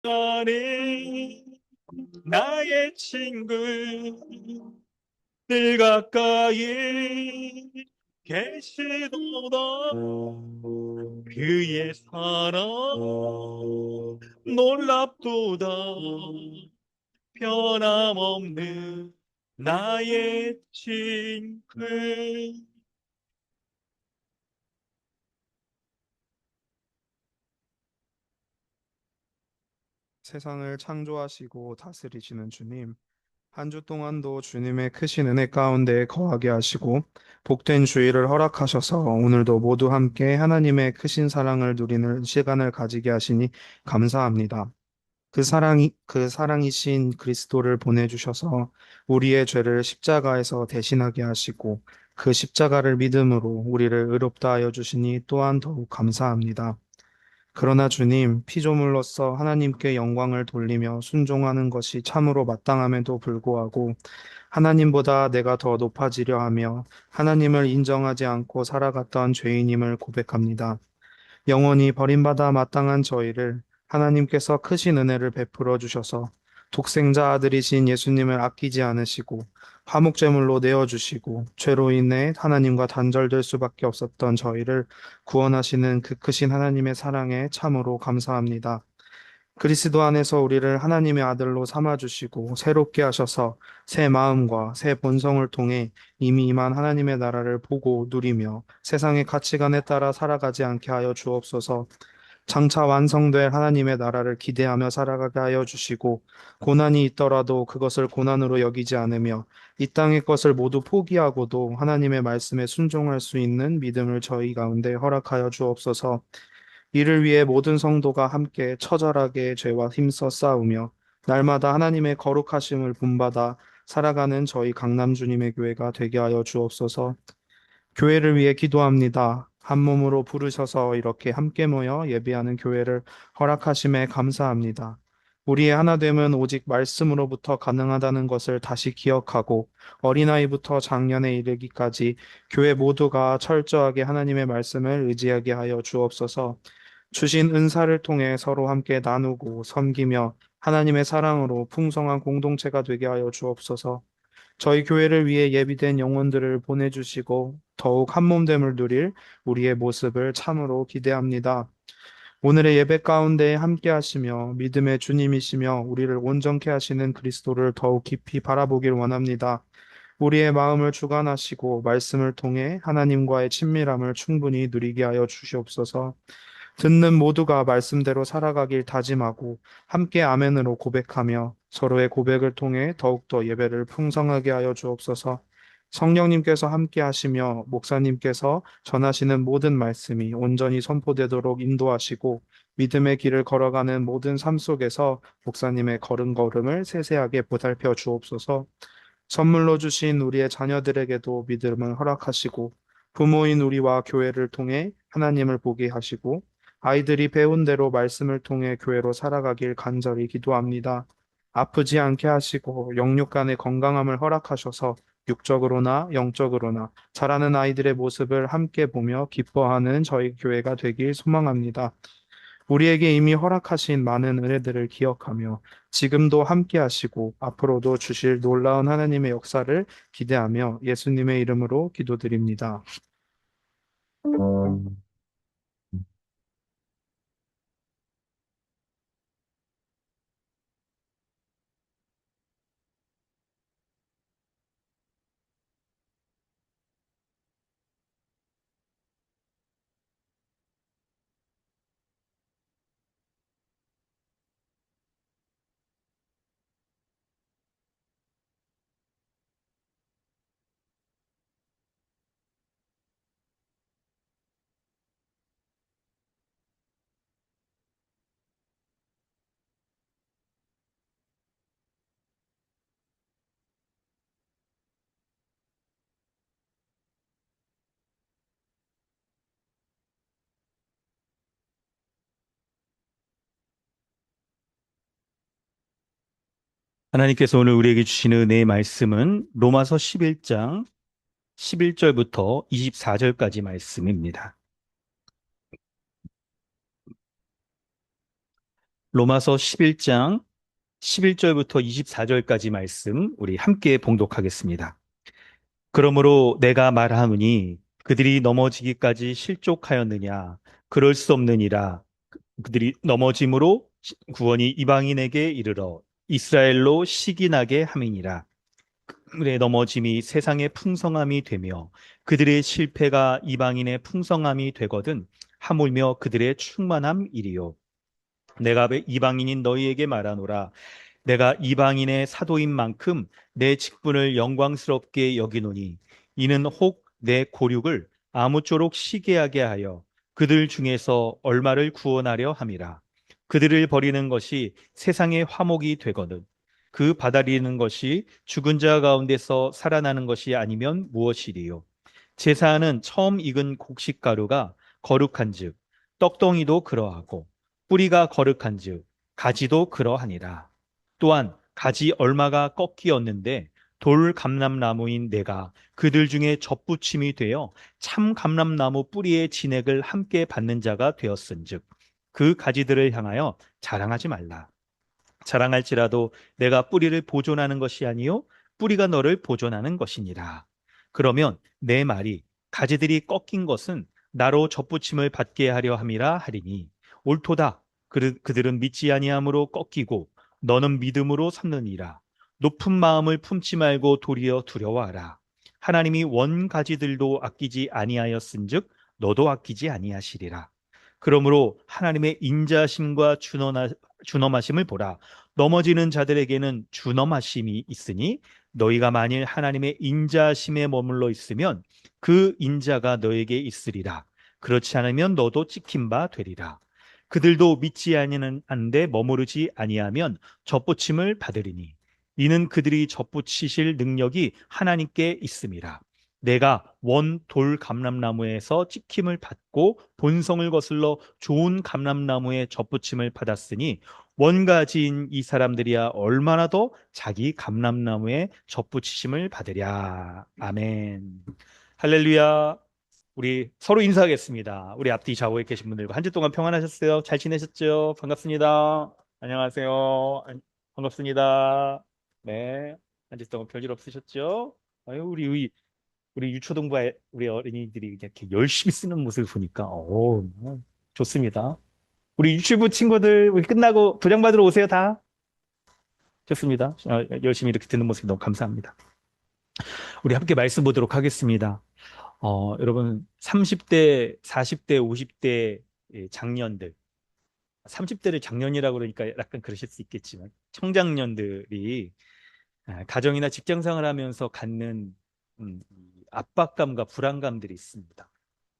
나는 나의 친구 늘 가까이 계시도다. 그의 사랑 놀랍도다. 변함없는 나의 친구. 세상을 창조하시고 다스리시는 주님, 한 주 동안도 주님의 크신 은혜 가운데 거하게 하시고 복된 주의를 허락하셔서 오늘도 모두 함께 하나님의 크신 사랑을 누리는 시간을 가지게 하시니 감사합니다. 그 사랑이신 그리스도를 보내주셔서 우리의 죄를 십자가에서 대신하게 하시고 그 십자가를 믿음으로 우리를 의롭다 하여 주시니 또한 더욱 감사합니다. 그러나 주님, 피조물로서 하나님께 영광을 돌리며 순종하는 것이 참으로 마땅함에도 불구하고 하나님보다 내가 더 높아지려 하며 하나님을 인정하지 않고 살아갔던 죄인임을 고백합니다. 영원히 버림받아 마땅한 저희를 하나님께서 크신 은혜를 베풀어 주셔서 독생자 아들이신 예수님을 아끼지 않으시고 화목제물로 내어주시고 죄로 인해 하나님과 단절될 수밖에 없었던 저희를 구원하시는 그 크신 하나님의 사랑에 참으로 감사합니다. 그리스도 안에서 우리를 하나님의 아들로 삼아주시고 새롭게 하셔서 새 마음과 새 본성을 통해 이미 임한 하나님의 나라를 보고 누리며 세상의 가치관에 따라 살아가지 않게 하여 주옵소서. 장차 완성될 하나님의 나라를 기대하며 살아가게 하여 주시고 고난이 있더라도 그것을 고난으로 여기지 않으며 이 땅의 것을 모두 포기하고도 하나님의 말씀에 순종할 수 있는 믿음을 저희 가운데 허락하여 주옵소서. 이를 위해 모든 성도가 함께 처절하게 죄와 힘써 싸우며 날마다 하나님의 거룩하심을 본받아 살아가는 저희 강남 주님의 교회가 되게 하여 주옵소서. 교회를 위해 기도합니다. 한 몸으로 부르셔서 이렇게 함께 모여 예배하는 교회를 허락하심에 감사합니다. 우리의 하나됨은 오직 말씀으로부터 가능하다는 것을 다시 기억하고 어린아이부터 장년에 이르기까지 교회 모두가 철저하게 하나님의 말씀을 의지하게 하여 주옵소서. 주신 은사를 통해 서로 함께 나누고 섬기며 하나님의 사랑으로 풍성한 공동체가 되게 하여 주옵소서. 저희 교회를 위해 예비된 영혼들을 보내주시고 더욱 한몸됨을 누릴 우리의 모습을 참으로 기대합니다. 오늘의 예배 가운데 함께 하시며 믿음의 주님이시며 우리를 온전케 하시는 그리스도를 더욱 깊이 바라보길 원합니다. 우리의 마음을 주관하시고 말씀을 통해 하나님과의 친밀함을 충분히 누리게 하여 주시옵소서. 듣는 모두가 말씀대로 살아가길 다짐하고 함께 아멘으로 고백하며 서로의 고백을 통해 더욱더 예배를 풍성하게 하여 주옵소서. 성령님께서 함께 하시며 목사님께서 전하시는 모든 말씀이 온전히 선포되도록 인도하시고 믿음의 길을 걸어가는 모든 삶 속에서 목사님의 걸음걸음을 세세하게 보살펴 주옵소서. 선물로 주신 우리의 자녀들에게도 믿음을 허락하시고 부모인 우리와 교회를 통해 하나님을 보게 하시고 아이들이 배운 대로 말씀을 통해 교회로 살아가길 간절히 기도합니다. 아프지 않게 하시고 영육 간의 건강함을 허락하셔서 육적으로나 영적으로나 자라는 아이들의 모습을 함께 보며 기뻐하는 저희 교회가 되길 소망합니다. 우리에게 이미 허락하신 많은 은혜들을 기억하며 지금도 함께 하시고 앞으로도 주실 놀라운 하나님의 역사를 기대하며 예수님의 이름으로 기도드립니다. 하나님께서 오늘 우리에게 주시는 은혜의 말씀은 로마서 11장 11절부터 24절까지 말씀입니다. 로마서 11장 11절부터 24절까지 말씀 우리 함께 봉독하겠습니다. 그러므로 내가 말하노니 그들이 넘어지기까지 실족하였느냐? 그럴 수 없느니라. 그들이 넘어짐으로 구원이 이방인에게 이르러 이스라엘로 시기나게 함이니라. 그들의 넘어짐이 세상의 풍성함이 되며 그들의 실패가 이방인의 풍성함이 되거든 하물며 그들의 충만함이리요. 내가 이방인인 너희에게 말하노라. 내가 이방인의 사도인 만큼 내 직분을 영광스럽게 여기노니 이는 혹 내 고륙을 아무쪼록 시기하게 하여 그들 중에서 얼마를 구원하려 함이라. 그들을 버리는 것이 세상의 화목이 되거든 그 받아들이는 것이 죽은 자 가운데서 살아나는 것이 아니면 무엇이리요. 제사하는 처음 익은 곡식가루가 거룩한즉 떡덩이도 그러하고 뿌리가 거룩한즉 가지도 그러하니라. 또한 가지 얼마가 꺾이었는데 돌 감람나무인 내가 그들 중에 접붙임이 되어 참 감람나무 뿌리의 진액을 함께 받는 자가 되었은즉 그 가지들을 향하여 자랑하지 말라. 자랑할지라도 내가 뿌리를 보존하는 것이 아니요 뿌리가 너를 보존하는 것이니라. 그러면 내 말이 가지들이 꺾인 것은 나로 접붙임을 받게 하려 함이라 하리니 옳도다. 그들은 믿지 아니함으로 꺾이고 너는 믿음으로 삼느니라. 높은 마음을 품지 말고 도리어 두려워하라. 하나님이 원 가지들도 아끼지 아니하였은즉 너도 아끼지 아니하시리라. 그러므로 하나님의 인자심과 준엄하심을 보라. 넘어지는 자들에게는 준엄하심이 있으니 너희가 만일 하나님의 인자심에 머물러 있으면 그 인자가 너에게 있으리라. 그렇지 않으면 너도 찍힌 바 되리라. 그들도 믿지 아니하는데 머무르지 아니하면 접붙임을 받으리니 이는 그들이 접붙이실 능력이 하나님께 있음이라. 내가 원 돌 감람나무에서 찍힘을 받고 본성을 거슬러 좋은 감람나무에 접붙임을 받았으니 원가지인 이 사람들이야 얼마나 더 자기 감람나무에 접붙이심을 받으랴. 아멘. 할렐루야. 우리 서로 인사하겠습니다. 우리 앞뒤 좌우에 계신 분들과 한 주 동안 평안하셨어요? 잘 지내셨죠? 반갑습니다. 안녕하세요. 반갑습니다. 네. 한 주 동안 별일 없으셨죠? 아유, 우리 유초동부 우리 어린이들이 이렇게 열심히 쓰는 모습을 보니까 좋습니다. 우리 유치부 친구들 우리 끝나고 도장 받으러 오세요 다. 좋습니다. 열심히 이렇게 듣는 모습 너무 감사합니다. 우리 함께 말씀 보도록 하겠습니다. 여러분 30대, 40대, 50대 장년들 30대를 장년이라고 그러니까 약간 그러실 수 있겠지만 청장년들이 가정이나 직장 생활하면서 갖는 이 압박감과 불안감들이 있습니다.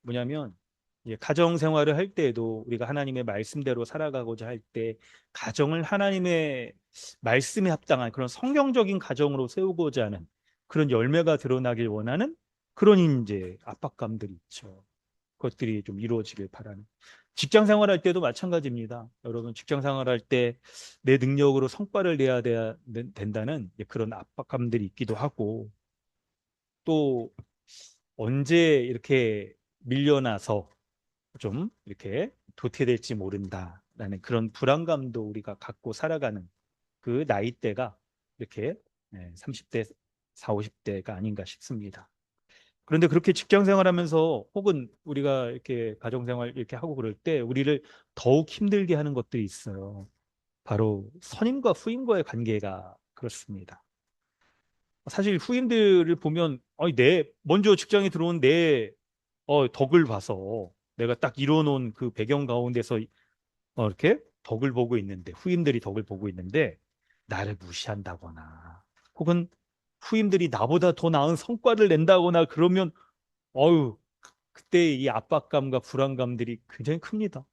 뭐냐면 이제 가정 생활을 할 때에도 우리가 하나님의 말씀대로 살아가고자 할 때 가정을 하나님의 말씀에 합당한 그런 성경적인 가정으로 세우고자 하는 그런 열매가 드러나길 원하는 그런 이제 압박감들이 있죠. 그것들이 좀 이루어지길 바라는. 직장 생활할 때도 마찬가지입니다. 여러분 직장 생활할 때 내 능력으로 성과를 내야 된다는 그런 압박감들이 있기도 하고 또 언제 이렇게 밀려나서 좀 이렇게 도태될지 모른다라는 그런 불안감도 우리가 갖고 살아가는 그 나이대가 이렇게 30대, 4, 50대가 아닌가 싶습니다. 그런데 그렇게 직장 생활하면서 혹은 우리가 이렇게 가정 생활 이렇게 하고 그럴 때 우리를 더욱 힘들게 하는 것들이 있어요. 바로 선임과 후임과의 관계가 그렇습니다. 사실 후임들을 보면 내 먼저 직장에 들어온 내 덕을 봐서 내가 딱 이뤄놓은 그 배경 가운데서 이렇게 덕을 보고 있는데 후임들이 덕을 보고 있는데 나를 무시한다거나 혹은 후임들이 나보다 더 나은 성과를 낸다거나 그러면 어유 그때 이 압박감과 불안감들이 굉장히 큽니다.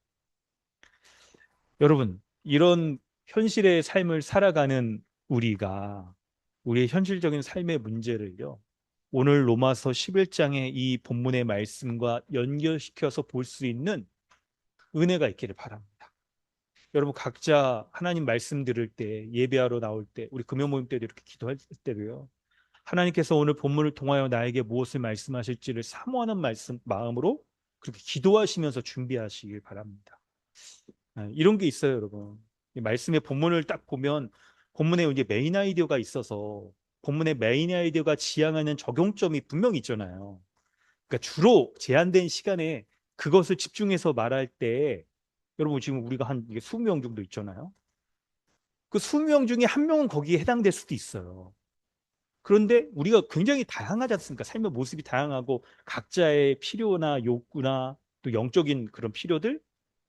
여러분 이런 현실의 삶을 살아가는 우리가 우리의 현실적인 삶의 문제를요 오늘 로마서 11장의 이 본문의 말씀과 연결시켜서 볼 수 있는 은혜가 있기를 바랍니다. 여러분 각자 하나님 말씀 들을 때 예배하러 나올 때 우리 금요 모임 때도 이렇게 기도할 때도요. 하나님께서 오늘 본문을 통하여 나에게 무엇을 말씀하실지를 사모하는 마음으로 그렇게 기도하시면서 준비하시길 바랍니다. 이런 게 있어요, 여러분. 이 말씀의 본문을 딱 보면 본문에 이제 메인 아이디어가 있어서 본문의 메인 아이디어가 지향하는 적용점이 분명히 있잖아요. 그러니까 주로 제한된 시간에 그것을 집중해서 말할 때 여러분 지금 우리가 한 이게 20명 정도 있잖아요. 그 20명 중에 한 명은 거기에 해당될 수도 있어요. 그런데 우리가 굉장히 다양하지 않습니까? 삶의 모습이 다양하고 각자의 필요나 욕구나 또 영적인 그런 필요들,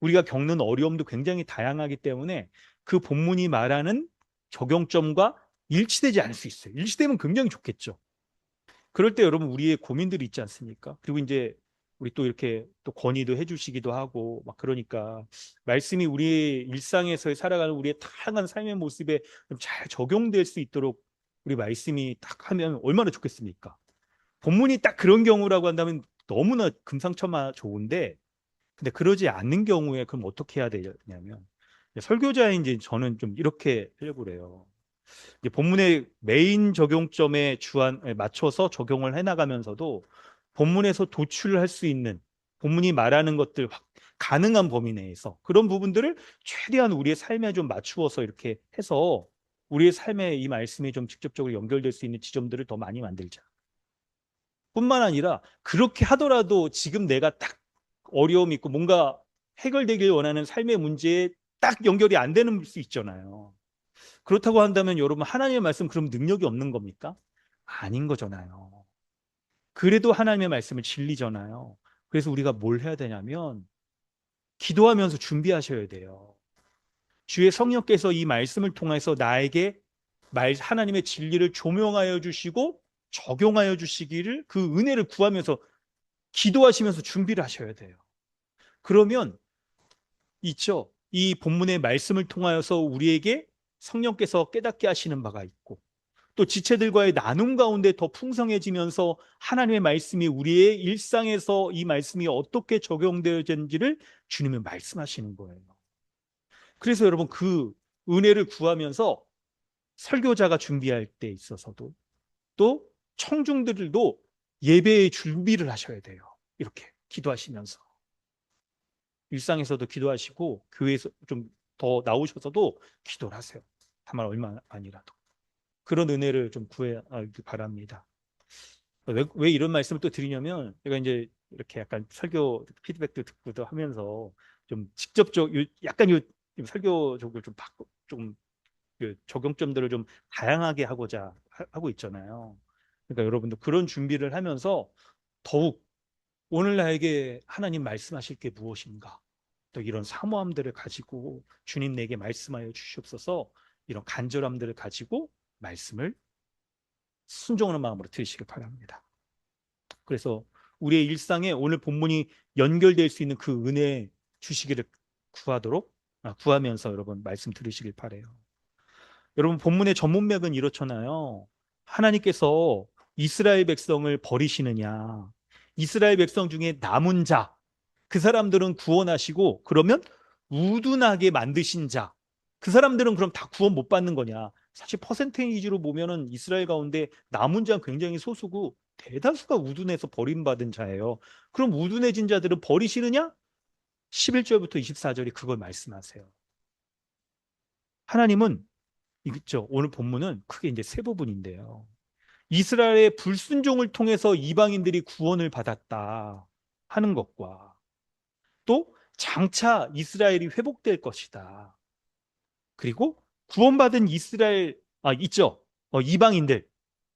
우리가 겪는 어려움도 굉장히 다양하기 때문에 그 본문이 말하는 적용점과 일치되지 않을 수 있어요. 일치되면 굉장히 좋겠죠. 그럴 때 여러분 우리의 고민들이 있지 않습니까? 그리고 이제 우리 또 이렇게 또 건의도 해주시기도 하고 막 그러니까 말씀이 우리의 일상에서 살아가는 우리의 다양한 삶의 모습에 잘 적용될 수 있도록 우리 말씀이 딱 하면 얼마나 좋겠습니까? 본문이 딱 그런 경우라고 한다면 너무나 금상첨화 좋은데 근데 그러지 않는 경우에 그럼 어떻게 해야 되냐면 설교자인지 저는 좀 이렇게 하려고 그래요. 이제 본문의 메인 적용점에 맞춰서 적용을 해나가면서도 본문에서 도출할 수 있는 본문이 말하는 것들 가능한 범위 내에서 그런 부분들을 최대한 우리의 삶에 좀 맞추어서 이렇게 해서 우리의 삶에 이 말씀이 좀 직접적으로 연결될 수 있는 지점들을 더 많이 만들자. 뿐만 아니라 그렇게 하더라도 지금 내가 딱 어려움이 있고 뭔가 해결되길 원하는 삶의 문제에 딱 연결이 안 되는 수 있잖아요. 그렇다고 한다면 여러분 하나님의 말씀 그럼 능력이 없는 겁니까? 아닌 거잖아요. 그래도 하나님의 말씀은 진리잖아요. 그래서 우리가 뭘 해야 되냐면 기도하면서 준비하셔야 돼요. 주의 성령께서 이 말씀을 통해서 나에게 하나님의 진리를 조명하여 주시고 적용하여 주시기를 그 은혜를 구하면서 기도하시면서 준비를 하셔야 돼요. 그러면 있죠. 이 본문의 말씀을 통하여서 우리에게 성령께서 깨닫게 하시는 바가 있고 또 지체들과의 나눔 가운데 더 풍성해지면서 하나님의 말씀이 우리의 일상에서 이 말씀이 어떻게 적용되어지는지를 주님은 말씀하시는 거예요. 그래서 여러분 그 은혜를 구하면서 설교자가 준비할 때 있어서도 또 청중들도 예배의 준비를 하셔야 돼요. 이렇게 기도하시면서 일상에서도 기도하시고 교회에서 좀 더 나오셔서도 기도를 하세요. 다만 얼마 아니라도 그런 은혜를 좀 구하기 바랍니다. 왜 이런 말씀을 또 드리냐면 제가 이제 이렇게 약간 설교 피드백도 듣고도 하면서 좀 직접적 약간 요 설교적으로 좀 바꿔 좀그 적용점들을 좀 다양하게 하고자 하고 있잖아요. 그러니까 여러분도 그런 준비를 하면서 더욱 오늘 나에게 하나님 말씀하실 게 무엇인가? 또 이런 사모함들을 가지고 주님 내게 말씀하여 주시옵소서 이런 간절함들을 가지고 말씀을 순종하는 마음으로 들으시길 바랍니다. 그래서 우리의 일상에 오늘 본문이 연결될 수 있는 그 은혜 주시기를 구하면서 여러분 말씀 들으시길 바래요. 여러분 본문의 전문맥은 이렇잖아요. 하나님께서 이스라엘 백성을 버리시느냐? 이스라엘 백성 중에 남은 자, 그 사람들은 구원하시고 그러면 우둔하게 만드신 자, 그 사람들은 그럼 다 구원 못 받는 거냐? 사실 퍼센테이지로 보면은 이스라엘 가운데 남은 자는 굉장히 소수고 대다수가 우둔해서 버림받은 자예요. 그럼 우둔해진 자들은 버리시느냐? 11절부터 24절이 그걸 말씀하세요. 하나님은 있죠. 오늘 본문은 크게 이제 세 부분인데요. 이스라엘의 불순종을 통해서 이방인들이 구원을 받았다 하는 것과 또 장차 이스라엘이 회복될 것이다. 그리고 구원받은 이스라엘 있죠. 이방인들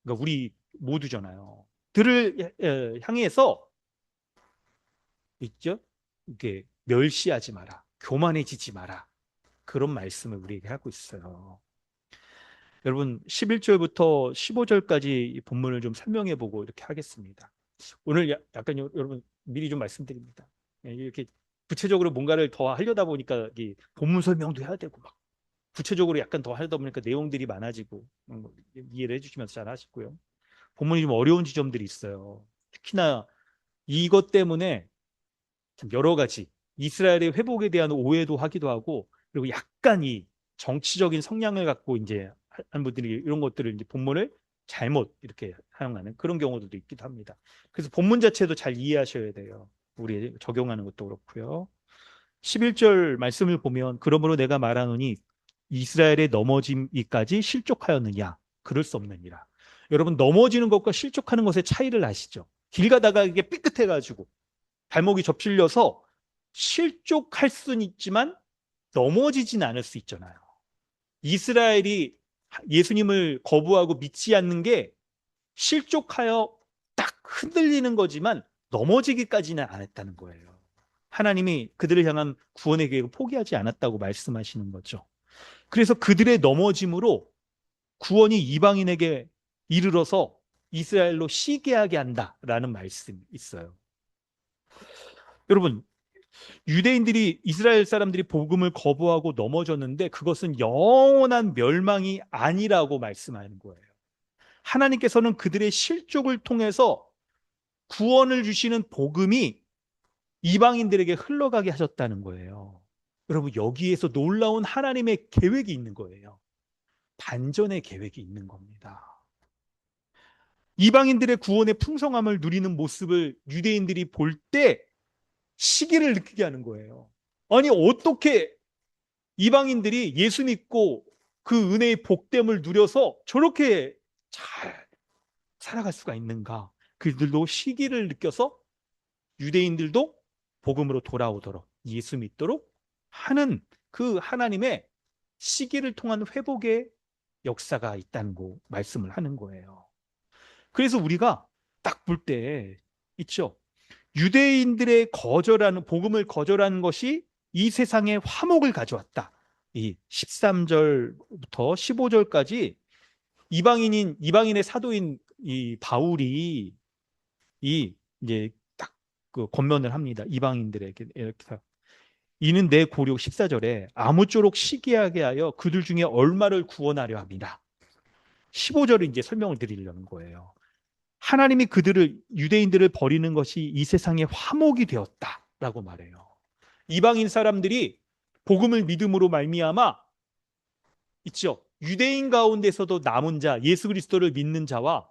그러니까 우리 모두잖아요. 들을 향해서 있죠. 이게 멸시하지 마라. 교만해지지 마라. 그런 말씀을 우리에게 하고 있어요. 여러분 11절부터 15절까지 본문을 좀 설명해 보고 이렇게 하겠습니다. 오늘 약간 여러분 미리 좀 말씀드립니다. 이렇게 구체적으로 뭔가를 더 하려다 보니까 이 본문 설명도 해야 되고 막 구체적으로 약간 더 하려다 보니까 내용들이 많아지고 이해를 해주시면서 잘 하시고요. 본문이 좀 어려운 지점들이 있어요. 특히나 이것 때문에 참 여러 가지 이스라엘의 회복에 대한 오해도 하기도 하고 그리고 약간 이 정치적인 성향을 갖고 이제 한 분들이 이런 것들을 이제 본문을 잘못 이렇게 사용하는 그런 경우도 있기도 합니다. 그래서 본문 자체도 잘 이해하셔야 돼요. 우리 적용하는 것도 그렇고요. 11절 말씀을 보면 그러므로 내가 말하노니 이스라엘의 넘어짐이까지 실족하였느냐? 그럴 수 없느니라. 여러분, 넘어지는 것과 실족하는 것의 차이를 아시죠? 길 가다가 이게 삐끗해가지고 발목이 접질려서 실족할 수는 있지만 넘어지진 않을 수 있잖아요. 이스라엘이 예수님을 거부하고 믿지 않는 게 실족하여 딱 흔들리는 거지만 넘어지기까지는 안 했다는 거예요. 하나님이 그들을 향한 구원의 계획을 포기하지 않았다고 말씀하시는 거죠. 그래서 그들의 넘어짐으로 구원이 이방인에게 이르러서 이스라엘로 시기하게 한다라는 말씀이 있어요. 여러분, 유대인들이 이스라엘 사람들이 복음을 거부하고 넘어졌는데 그것은 영원한 멸망이 아니라고 말씀하는 거예요. 하나님께서는 그들의 실족을 통해서 구원을 주시는 복음이 이방인들에게 흘러가게 하셨다는 거예요. 여러분, 여기에서 놀라운 하나님의 계획이 있는 거예요. 반전의 계획이 있는 겁니다. 이방인들의 구원의 풍성함을 누리는 모습을 유대인들이 볼 때 시기를 느끼게 하는 거예요. 아니, 어떻게 이방인들이 예수 믿고 그 은혜의 복됨을 누려서 저렇게 잘 살아갈 수가 있는가? 그들도 시기를 느껴서 유대인들도 복음으로 돌아오도록 예수 믿도록 하는 그 하나님의 시기를 통한 회복의 역사가 있다는 거 말씀을 하는 거예요. 그래서 우리가 딱 볼 때 있죠. 유대인들의 거절하는 복음을 거절하는 것이 이 세상에 화목을 가져왔다. 이 13절부터 15절까지 이방인의 사도인 이 바울이 이 이제 딱 그 권면을 합니다. 이방인들에게 이렇게 이는 내 고력 14절에 아무쪼록 시기하게 하여 그들 중에 얼마를 구원하려 합니다. 15절을 이제 설명을 드리려는 거예요. 하나님이 유대인들을 버리는 것이 이 세상의 화목이 되었다라고 말해요. 이방인 사람들이 복음을 믿음으로 말미암아 있죠. 유대인 가운데서도 남은 자, 예수 그리스도를 믿는 자와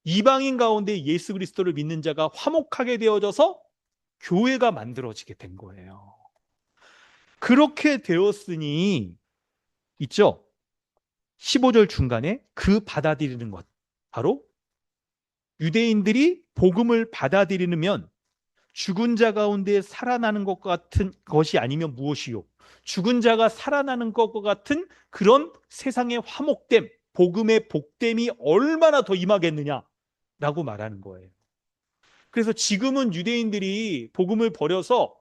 이방인 가운데 예수 그리스도를 믿는 자가 화목하게 되어져서 교회가 만들어지게 된 거예요. 그렇게 되었으니 있죠. 15절 중간에 그 받아들이는 것, 바로 유대인들이 복음을 받아들이면 죽은 자 가운데 살아나는 것 같은 것이 아니면 무엇이요? 죽은 자가 살아나는 것과 같은 그런 세상의 화목됨, 복음의 복됨이 얼마나 더 임하겠느냐라고 말하는 거예요. 그래서 지금은 유대인들이 복음을 버려서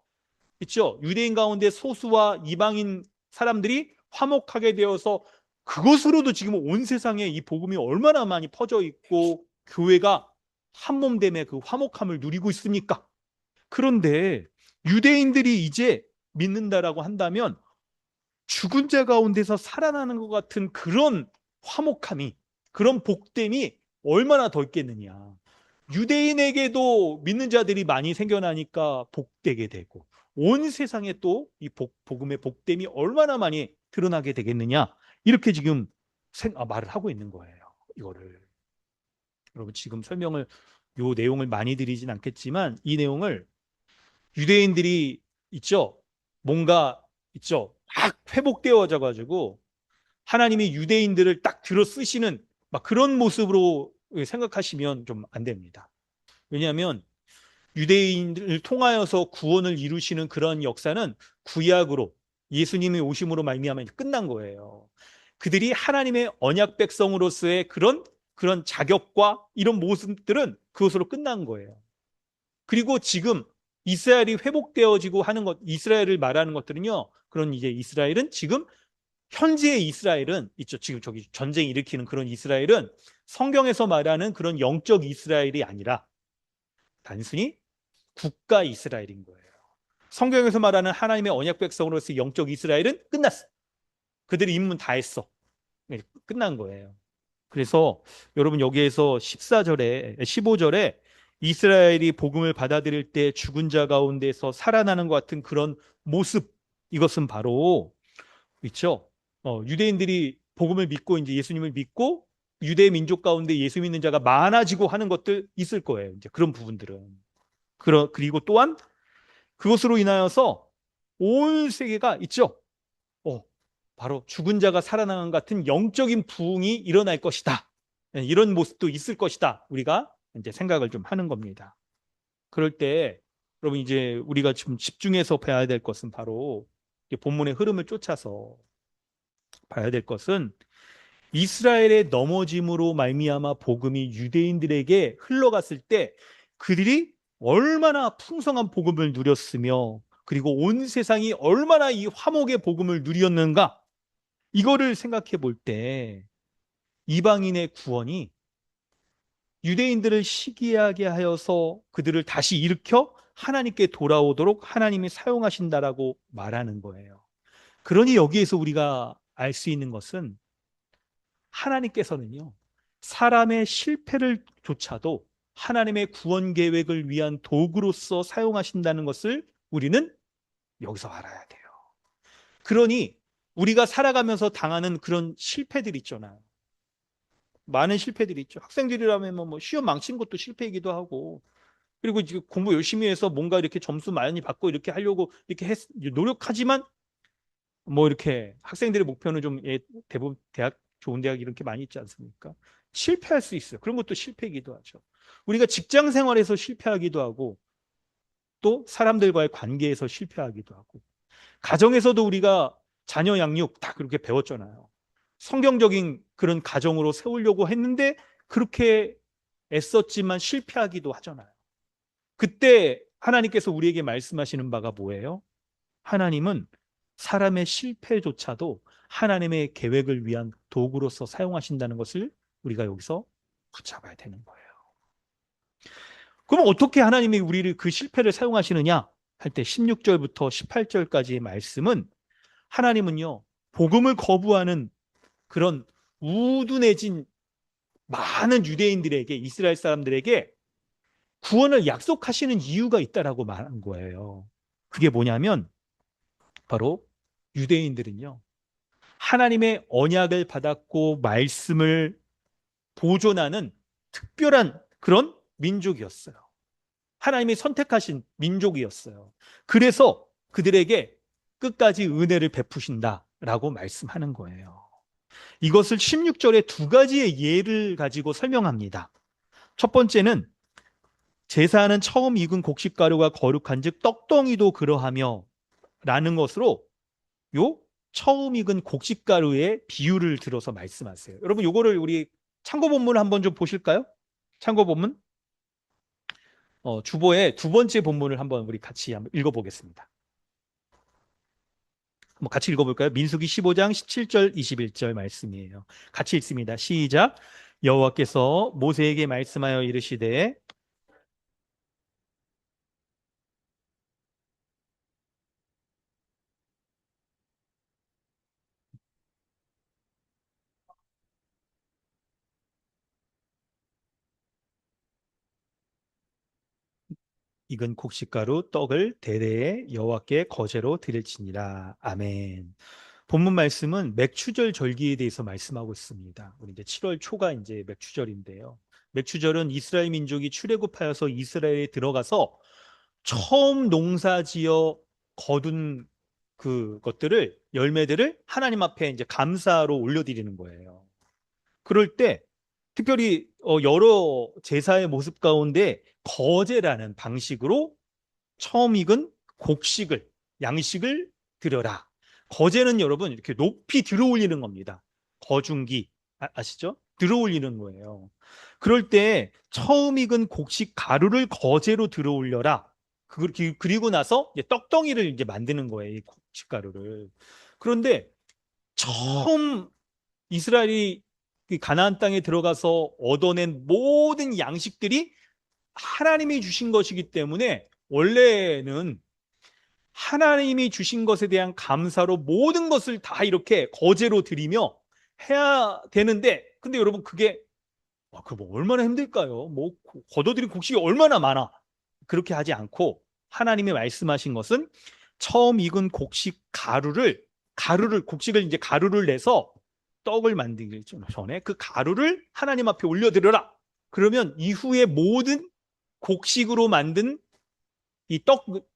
있죠. 유대인 가운데 소수와 이방인 사람들이 화목하게 되어서 그것으로도 지금 온 세상에 이 복음이 얼마나 많이 퍼져 있고 교회가 한몸됨의 그 화목함을 누리고 있습니까? 그런데 유대인들이 이제 믿는다라고 한다면 죽은 자 가운데서 살아나는 것 같은 그런 화목함이, 그런 복됨이 얼마나 더 있겠느냐. 유대인에게도 믿는 자들이 많이 생겨나니까 복되게 되고 온 세상에 또 이 복음의 복됨이 얼마나 많이 드러나게 되겠느냐. 이렇게 지금 말을 하고 있는 거예요. 이거를. 여러분, 지금 요 내용을 많이 드리진 않겠지만 이 내용을 유대인들이 있죠. 뭔가 있죠. 막 회복되어져 가지고 하나님이 유대인들을 딱 들어 쓰시는 막 그런 모습으로 생각하시면 좀 안 됩니다. 왜냐하면 유대인을 통하여서 구원을 이루시는 그런 역사는 구약으로 예수님의 오심으로 말미암아 끝난 거예요. 그들이 하나님의 언약 백성으로서의 그런 자격과 이런 모습들은 그것으로 끝난 거예요. 그리고 지금 이스라엘이 회복되어지고 하는 것, 이스라엘을 말하는 것들은요. 그런 이제 이스라엘은 지금 현재의 이스라엘은 있죠. 지금 저기 전쟁 일으키는 그런 이스라엘은 성경에서 말하는 그런 영적 이스라엘이 아니라 단순히 국가 이스라엘인 거예요. 성경에서 말하는 하나님의 언약 백성으로서의 영적 이스라엘은 끝났어. 그들이 임무 다 했어. 끝난 거예요. 그래서 여러분 여기에서 15절에 이스라엘이 복음을 받아들일 때 죽은 자 가운데서 살아나는 것 같은 그런 모습, 이것은 바로 있죠. 유대인들이 복음을 믿고 이제 예수님을 믿고 유대 민족 가운데 예수 믿는 자가 많아지고 하는 것들 있을 거예요. 이제 그런 부분들은. 그리고 또한 그것으로 인하여서 온 세계가 있죠. 어, 바로 죽은 자가 살아나는 같은 영적인 부흥이 일어날 것이다. 이런 모습도 있을 것이다. 우리가 이제 생각을 좀 하는 겁니다. 그럴 때 여러분 이제 우리가 지금 집중해서 봐야 될 것은 바로 본문의 흐름을 쫓아서 봐야 될 것은 이스라엘의 넘어짐으로 말미암아 복음이 유대인들에게 흘러갔을 때 그들이 얼마나 풍성한 복음을 누렸으며 그리고 온 세상이 얼마나 이 화목의 복음을 누렸는가 이거를 생각해 볼 때 이방인의 구원이 유대인들을 시기하게 하여서 그들을 다시 일으켜 하나님께 돌아오도록 하나님이 사용하신다라고 말하는 거예요. 그러니 여기에서 우리가 알 수 있는 것은 하나님께서는요, 사람의 실패를 조차도 하나님의 구원 계획을 위한 도구로서 사용하신다는 것을 우리는 여기서 알아야 돼요. 그러니 우리가 살아가면서 당하는 그런 실패들 있잖아요. 많은 실패들이 있죠. 학생들이라면 뭐 시험 망친 것도 실패이기도 하고, 그리고 이제 공부 열심히 해서 뭔가 이렇게 점수 많이 받고 이렇게 하려고 이렇게 노력하지만 뭐 이렇게 학생들의 목표는 좀 대부분 대학 좋은 대학 이렇게 많이 있지 않습니까? 실패할 수 있어요. 그런 것도 실패이기도 하죠. 우리가 직장 생활에서 실패하기도 하고 또 사람들과의 관계에서 실패하기도 하고 가정에서도 우리가 자녀 양육 다 그렇게 배웠잖아요. 성경적인 그런 가정으로 세우려고 했는데 그렇게 애썼지만 실패하기도 하잖아요. 그때 하나님께서 우리에게 말씀하시는 바가 뭐예요? 하나님은 사람의 실패조차도 하나님의 계획을 위한 도구로서 사용하신다는 것을 우리가 여기서 붙잡아야 되는 거예요. 그럼 어떻게 하나님이 우리를 그 실패를 사용하시느냐? 할 때 16절부터 18절까지의 말씀은 하나님은요, 복음을 거부하는 그런 우둔해진 많은 유대인들에게, 이스라엘 사람들에게 구원을 약속하시는 이유가 있다라고 말한 거예요. 그게 뭐냐면 바로 유대인들은요, 하나님의 언약을 받았고 말씀을 보존하는 특별한 그런 민족이었어요. 하나님이 선택하신 민족이었어요. 그래서 그들에게 끝까지 은혜를 베푸신다라고 말씀하는 거예요. 이것을 16절에 두 가지의 예를 가지고 설명합니다. 첫 번째는 제사하는 처음 익은 곡식가루가 거룩한즉 떡덩이도 그러하며 라는 것으로 요 처음 익은 곡식가루의 비유를 들어서 말씀하세요. 여러분 요거를 우리 참고 본문을 한번 좀 보실까요? 참고 본문 주보의 두 번째 본문을 한번 우리 같이 한번 읽어보겠습니다. 한번 같이 읽어볼까요? 민수기 15장 17절 21절 말씀이에요. 같이 읽습니다. 시작. 여호와께서 모세에게 말씀하여 이르시되 익은 곡식가루 떡을 대대에 여호와께 거제로 드릴지니라. 아멘. 본문 말씀은 맥추절 절기에 대해서 말씀하고 있습니다. 우리 이제 7월 초가 이제 맥추절인데요. 맥추절은 이스라엘 민족이 출애굽하여서 이스라엘에 들어가서 처음 농사지어 거둔 그것들을 열매들을 하나님 앞에 이제 감사로 올려드리는 거예요. 그럴 때 특별히 여러 제사의 모습 가운데 거제라는 방식으로 처음 익은 곡식을 양식을 드려라. 거제는 여러분 이렇게 높이 들어 올리는 겁니다. 거중기 아시죠? 들어 올리는 거예요. 그럴 때 처음 익은 곡식 가루를 거제로 들어 올려라. 그리고 나서 이제 떡덩이를 이제 만드는 거예요. 이 곡식 가루를. 그런데 처음 이스라엘이 그 가나안 땅에 들어가서 얻어낸 모든 양식들이 하나님이 주신 것이기 때문에 원래는 하나님이 주신 것에 대한 감사로 모든 것을 다 이렇게 거제로 드리며 해야 되는데 근데 여러분 그게 뭐 얼마나 힘들까요? 뭐 거둬들인 곡식이 얼마나 많아. 그렇게 하지 않고 하나님이 말씀하신 것은 처음 익은 곡식 곡식을 이제 가루를 내서 떡을 만들기 전에 그 가루를 하나님 앞에 올려드려라. 그러면 이후에 모든 곡식으로 만든 이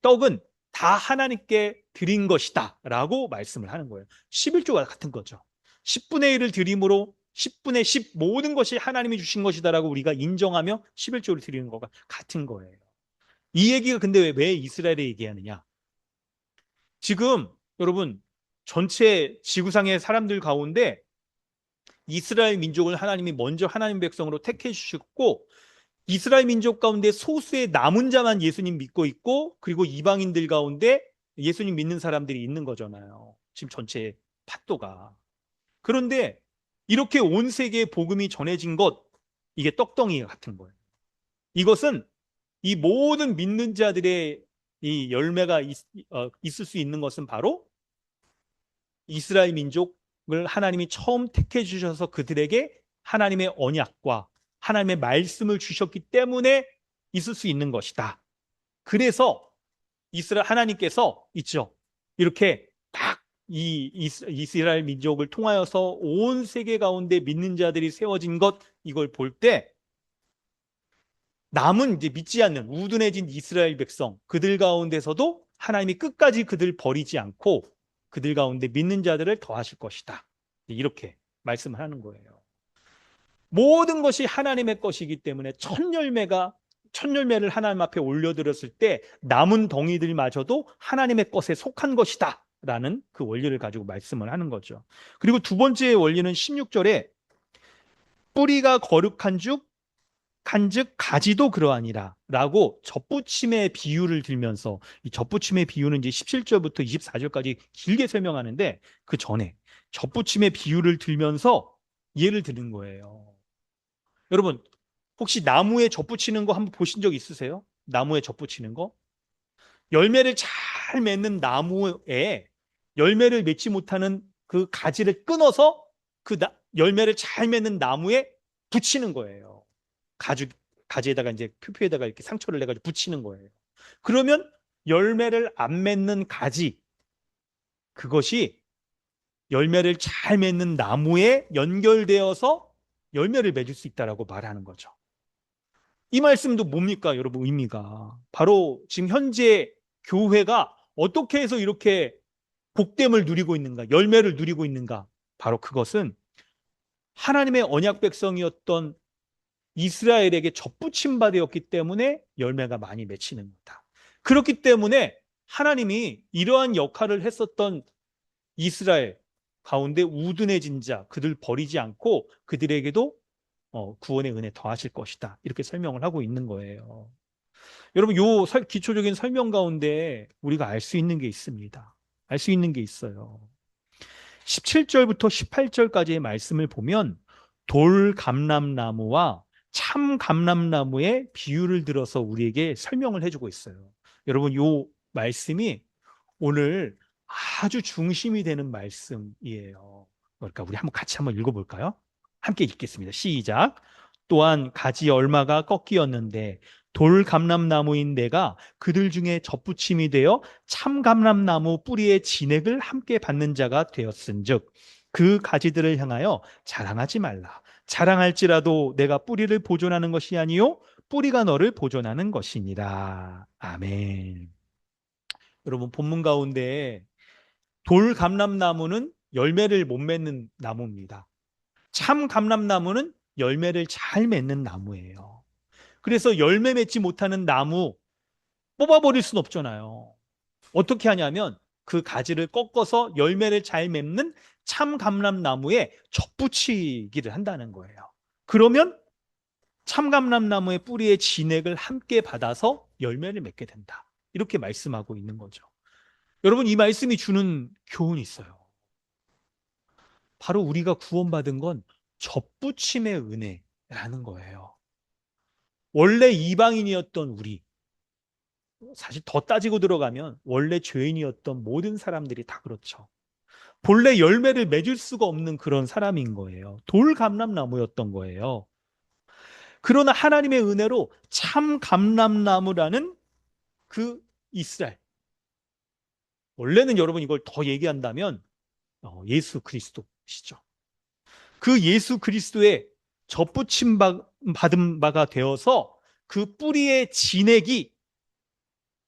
떡은 다 하나님께 드린 것이다 라고 말씀을 하는 거예요. 11조가 같은 거죠. 10분의 1을 드림으로 10분의 10 모든 것이 하나님이 주신 것이다라고 우리가 인정하며 11조를 드리는 거가 같은 거예요. 이 얘기가 근데 왜 이스라엘에 얘기하느냐? 지금 여러분 전체 지구상의 사람들 가운데 이스라엘 민족을 하나님이 먼저 하나님 백성으로 택해 주셨고, 이스라엘 민족 가운데 소수의 남은 자만 예수님 믿고 있고, 그리고 이방인들 가운데 예수님 믿는 사람들이 있는 거잖아요. 지금 전체 팥도가. 그런데 이렇게 온 세계에 복음이 전해진 것, 이게 떡덩이 같은 거예요. 이것은 이 모든 믿는 자들의 이 열매가 있을 수 있는 것은 바로 이스라엘 민족을 하나님이 처음 택해 주셔서 그들에게 하나님의 언약과 하나님의 말씀을 주셨기 때문에 있을 수 있는 것이다. 그래서 이스라엘 하나님께서 있죠. 이렇게 딱 이 이스라엘 민족을 통하여서 온 세계 가운데 믿는 자들이 세워진 것, 이걸 볼 때 남은 이제 믿지 않는 우둔해진 이스라엘 백성, 그들 가운데서도 하나님이 끝까지 그들 버리지 않고 그들 가운데 믿는 자들을 더하실 것이다. 이렇게 말씀을 하는 거예요. 모든 것이 하나님의 것이기 때문에 첫 열매를 하나님 앞에 올려드렸을 때 남은 덩이들마저도 하나님의 것에 속한 것이다 라는 그 원리를 가지고 말씀을 하는 거죠. 그리고 두 번째 원리는 16절에 뿌리가 거룩한 즉 가지도 그러하니라 라고 젖부침의 비유를 들면서, 이 젖부침의 비유는 이제 17절부터 24절까지 길게 설명하는데, 그 전에 젖부침의 비유를 들면서 예를 드는 거예요. 여러분 혹시 나무에 젖붙이는 거 한번 보신 적 있으세요? 나무에 젖붙이는 거? 열매를 잘 맺는 나무에 열매를 맺지 못하는 그 가지를 끊어서 열매를 잘 맺는 나무에 붙이는 거예요. 가지에다가 이제 표피에다가 이렇게 상처를 내가지고 붙이는 거예요. 그러면 열매를 안 맺는 가지, 그것이 열매를 잘 맺는 나무에 연결되어서 열매를 맺을 수 있다라고 말하는 거죠. 이 말씀도 뭡니까, 여러분? 의미가 바로 지금 현재 교회가 어떻게 해서 이렇게 복됨을 누리고 있는가, 열매를 누리고 있는가? 바로 그것은 하나님의 언약 백성이었던 이스라엘에게 접붙임 바 되었기 때문에 열매가 많이 맺히는 거다. 그렇기 때문에 하나님이 이러한 역할을 했었던 이스라엘 가운데 우둔해진 자, 그들 버리지 않고 그들에게도 구원의 은혜 더하실 것이다. 이렇게 설명을 하고 있는 거예요. 여러분, 기초적인 설명 가운데 우리가 알 수 있는 게 있습니다. 알 수 있는 게 있어요. 17절부터 18절까지의 말씀을 보면 돌감람나무와 참감람나무의 비유를 들어서 우리에게 설명을 해주고 있어요. 여러분, 이 말씀이 오늘 아주 중심이 되는 말씀이에요. 그러니까 우리 같이 한번 읽어볼까요? 함께 읽겠습니다. 시작. 또한 가지 얼마가 꺾이었는데 돌감람나무인 내가 그들 중에 젖붙임이 되어 참감람나무 뿌리의 진액을 함께 받는 자가 되었은즉 그 가지들을 향하여 자랑하지 말라. 자랑할지라도 내가 뿌리를 보존하는 것이 아니요 뿌리가 너를 보존하는 것이니라. 아멘. 여러분, 본문 가운데 돌감람나무는 열매를 못 맺는 나무입니다. 참감람나무는 열매를 잘 맺는 나무예요. 그래서 열매 맺지 못하는 나무 뽑아버릴 수는 없잖아요. 어떻게 하냐면 그 가지를 꺾어서 열매를 잘 맺는 참감람나무에 접붙이기를 한다는 거예요. 그러면 참감람나무의 뿌리의 진액을 함께 받아서 열매를 맺게 된다. 이렇게 말씀하고 있는 거죠. 여러분, 이 말씀이 주는 교훈이 있어요. 바로 우리가 구원받은 건 접붙임의 은혜라는 거예요. 원래 이방인이었던 우리, 사실 더 따지고 들어가면 원래 죄인이었던 모든 사람들이 다 그렇죠. 본래 열매를 맺을 수가 없는 그런 사람인 거예요. 돌감람나무였던 거예요. 그러나 하나님의 은혜로 참 감람나무라는 그 이스라엘. 원래는 여러분 이걸 더 얘기한다면 예수 그리스도시죠. 그 예수 그리스도의 접붙임 받은 바가 되어서 그 뿌리의 진액이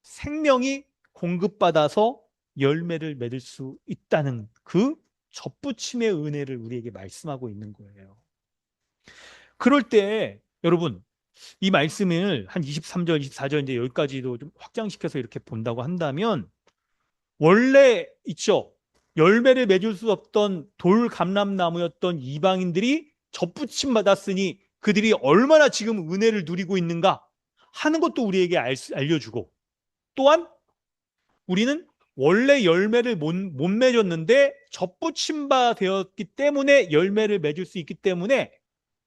생명이 공급받아서 열매를 맺을 수 있다는 그 접붙임의 은혜를 우리에게 말씀하고 있는 거예요. 그럴 때 여러분, 이 말씀을 한 23절, 24절 이제 여기까지도 좀 확장시켜서 이렇게 본다고 한다면 원래 있죠. 열매를 맺을 수 없던 돌 감람나무였던 이방인들이 접붙임 받았으니 그들이 얼마나 지금 은혜를 누리고 있는가 하는 것도 우리에게 알려주고, 또한 우리는 원래 열매를 못 맺었는데 접붙임 바 되었기 때문에 열매를 맺을 수 있기 때문에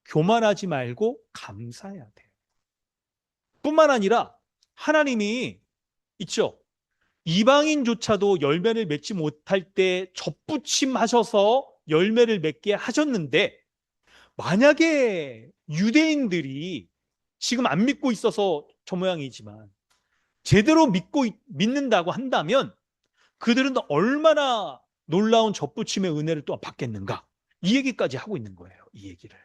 교만하지 말고 감사해야 돼요. 뿐만 아니라 하나님이 있죠. 이방인조차도 열매를 맺지 못할 때 접붙임하셔서 열매를 맺게 하셨는데, 만약에 유대인들이 지금 안 믿고 있어서 저 모양이지만 제대로 믿는다고 한다면 그들은 얼마나 놀라운 접붙임의 은혜를 또 받겠는가, 이 얘기까지 하고 있는 거예요. 이 얘기를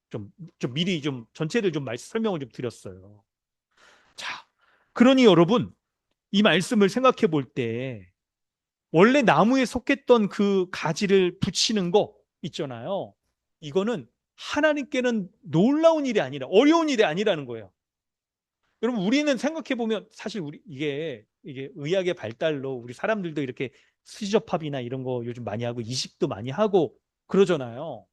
좀 미리 좀 전체를 좀 설명을 좀 드렸어요. 자, 그러니 여러분, 이 말씀을 생각해 볼 때 원래 나무에 속했던 그 가지를 붙이는 거 있잖아요. 이거는 하나님께는 놀라운 일이 아니라 어려운 일이 아니라는 거예요. 여러분, 우리는 생각해 보면 사실 이게 의학의 발달로 우리 사람들도 이렇게 수지접합이나 이런 거 요즘 많이 하고 이식도 많이 하고 그러잖아요.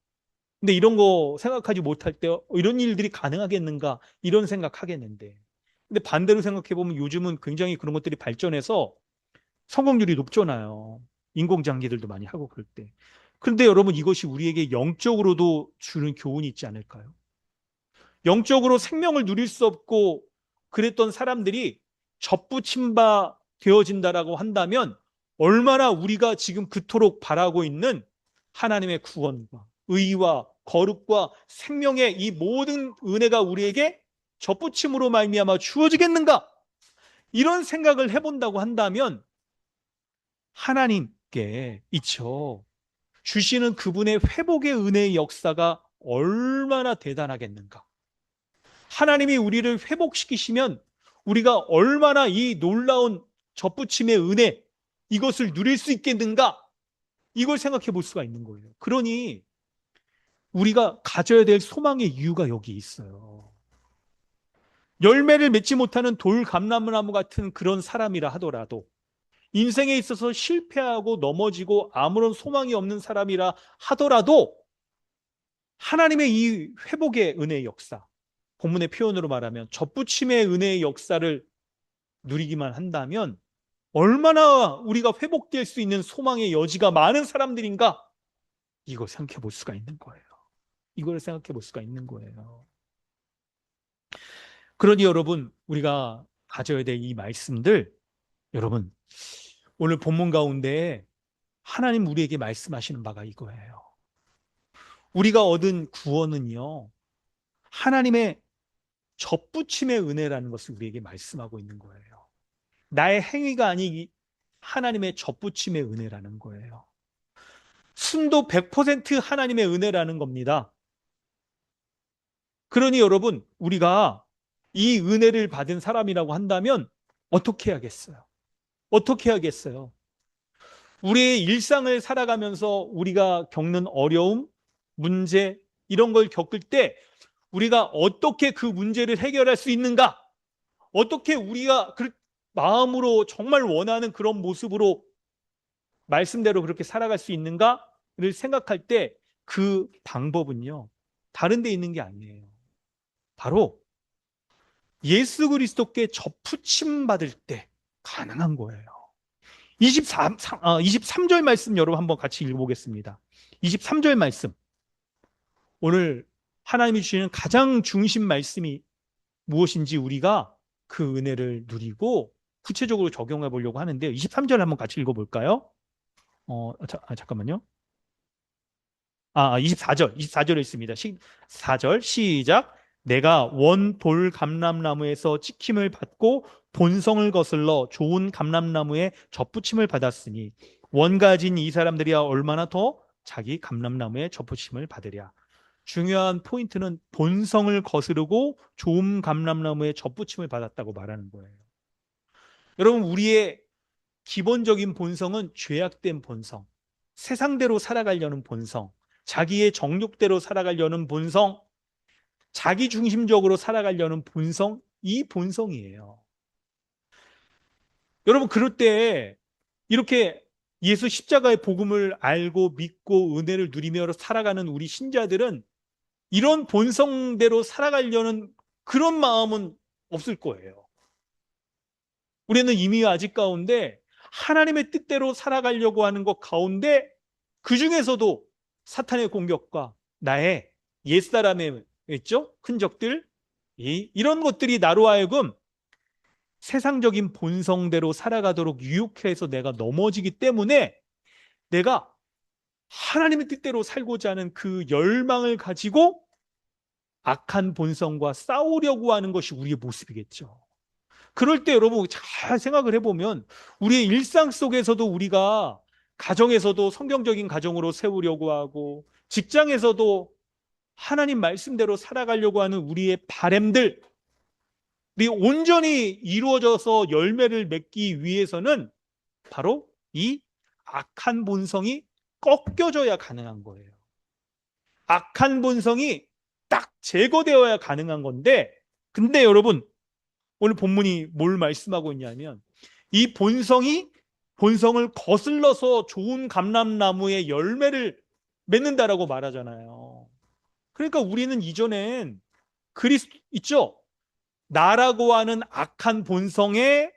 근데 이런 거 생각하지 못할 때 이런 일들이 가능하겠는가 이런 생각하겠는데, 근데 반대로 생각해 보면 요즘은 굉장히 그런 것들이 발전해서 성공률이 높잖아요. 인공장기들도 많이 하고 그럴 때. 그런데 여러분, 이것이 우리에게 영적으로도 주는 교훈이 있지 않을까요? 영적으로 생명을 누릴 수 없고 그랬던 사람들이 접붙임 바 되어진다라고 한다면 얼마나 우리가 지금 그토록 바라고 있는 하나님의 구원과 의와 거룩과 생명의 이 모든 은혜가 우리에게 접붙임으로 말미암아 주어지겠는가? 이런 생각을 해본다고 한다면 하나님께 있죠. 주시는 그분의 회복의 은혜의 역사가 얼마나 대단하겠는가. 하나님이 우리를 회복시키시면 우리가 얼마나 이 놀라운 접붙임의 은혜, 이것을 누릴 수 있겠는가? 이걸 생각해 볼 수가 있는 거예요. 그러니 우리가 가져야 될 소망의 이유가 여기 있어요. 열매를 맺지 못하는 돌 감람나무 같은 그런 사람이라 하더라도, 인생에 있어서 실패하고 넘어지고 아무런 소망이 없는 사람이라 하더라도 하나님의 이 회복의 은혜의 역사, 본문의 표현으로 말하면 접붙임의 은혜의 역사를 누리기만 한다면 얼마나 우리가 회복될 수 있는 소망의 여지가 많은 사람들인가, 이걸 생각해 볼 수가 있는 거예요. 이걸 생각해 볼 수가 있는 거예요. 그러니 여러분, 우리가 가져야 될 이 말씀들, 여러분, 오늘 본문 가운데 하나님 우리에게 말씀하시는 바가 이거예요. 우리가 얻은 구원은요, 하나님의 접붙임의 은혜라는 것을 우리에게 말씀하고 있는 거예요. 나의 행위가 아니기 하나님의 접붙임의 은혜라는 거예요. 순도 100% 하나님의 은혜라는 겁니다. 그러니 여러분, 우리가 이 은혜를 받은 사람이라고 한다면 어떻게 해야겠어요? 어떻게 해야겠어요? 우리의 일상을 살아가면서 우리가 겪는 어려움, 문제, 이런 걸 겪을 때 우리가 어떻게 그 문제를 해결할 수 있는가? 어떻게 우리가 그 마음으로 정말 원하는 그런 모습으로 말씀대로 그렇게 살아갈 수 있는가를 생각할 때 그 방법은요, 다른 데 있는 게 아니에요. 바로 예수 그리스도께 접붙임 받을 때 가능한 거예요. 23절 말씀 여러분 한번 같이 읽어보겠습니다. 23절 말씀. 오늘 하나님이 주시는 가장 중심 말씀이 무엇인지 우리가 그 은혜를 누리고 구체적으로 적용해 보려고 하는데, 23절 한번 같이 읽어볼까요? 잠깐만요. 24절에 있습니다. 4절 시작. 내가 원 돌 감람나무에서 찍힘을 받고 본성을 거슬러 좋은 감람나무에 접붙임을 받았으니 원가진 이 사람들이야 얼마나 더 자기 감람나무에 접붙임을 받으랴. 중요한 포인트는 본성을 거스르고 좋은 감람나무에 접붙임을 받았다고 말하는 거예요. 여러분, 우리의 기본적인 본성은 죄악된 본성, 세상대로 살아가려는 본성, 자기의 정욕대로 살아가려는 본성, 자기 중심적으로 살아가려는 본성, 이 본성이에요. 여러분, 그럴 때 이렇게 예수 십자가의 복음을 알고 믿고 은혜를 누리며 살아가는 우리 신자들은 이런 본성대로 살아가려는 그런 마음은 없을 거예요. 우리는 이미 아직 가운데 하나님의 뜻대로 살아가려고 하는 것 가운데 그 중에서도 사탄의 공격과 나의 옛사람의 있죠? 흔적들, 이런 것들이 나로 하여금 세상적인 본성대로 살아가도록 유혹해서 내가 넘어지기 때문에 내가 하나님의 뜻대로 살고자 하는 그 열망을 가지고 악한 본성과 싸우려고 하는 것이 우리의 모습이겠죠. 그럴 때 여러분 잘 생각을 해보면 우리의 일상 속에서도 우리가 가정에서도 성경적인 가정으로 세우려고 하고 직장에서도 하나님 말씀대로 살아가려고 하는 우리의 바램들 이 온전히 이루어져서 열매를 맺기 위해서는 바로 이 악한 본성이 꺾여져야 가능한 거예요. 악한 본성이 딱 제거되어야 가능한 건데 근데 여러분 오늘 본문이 뭘 말씀하고 있냐면 이 본성을 거슬러서 좋은 감람나무의 열매를 맺는다라고 말하잖아요. 그러니까 우리는 이전엔 그리스도 있죠? 나라고 하는 악한 본성의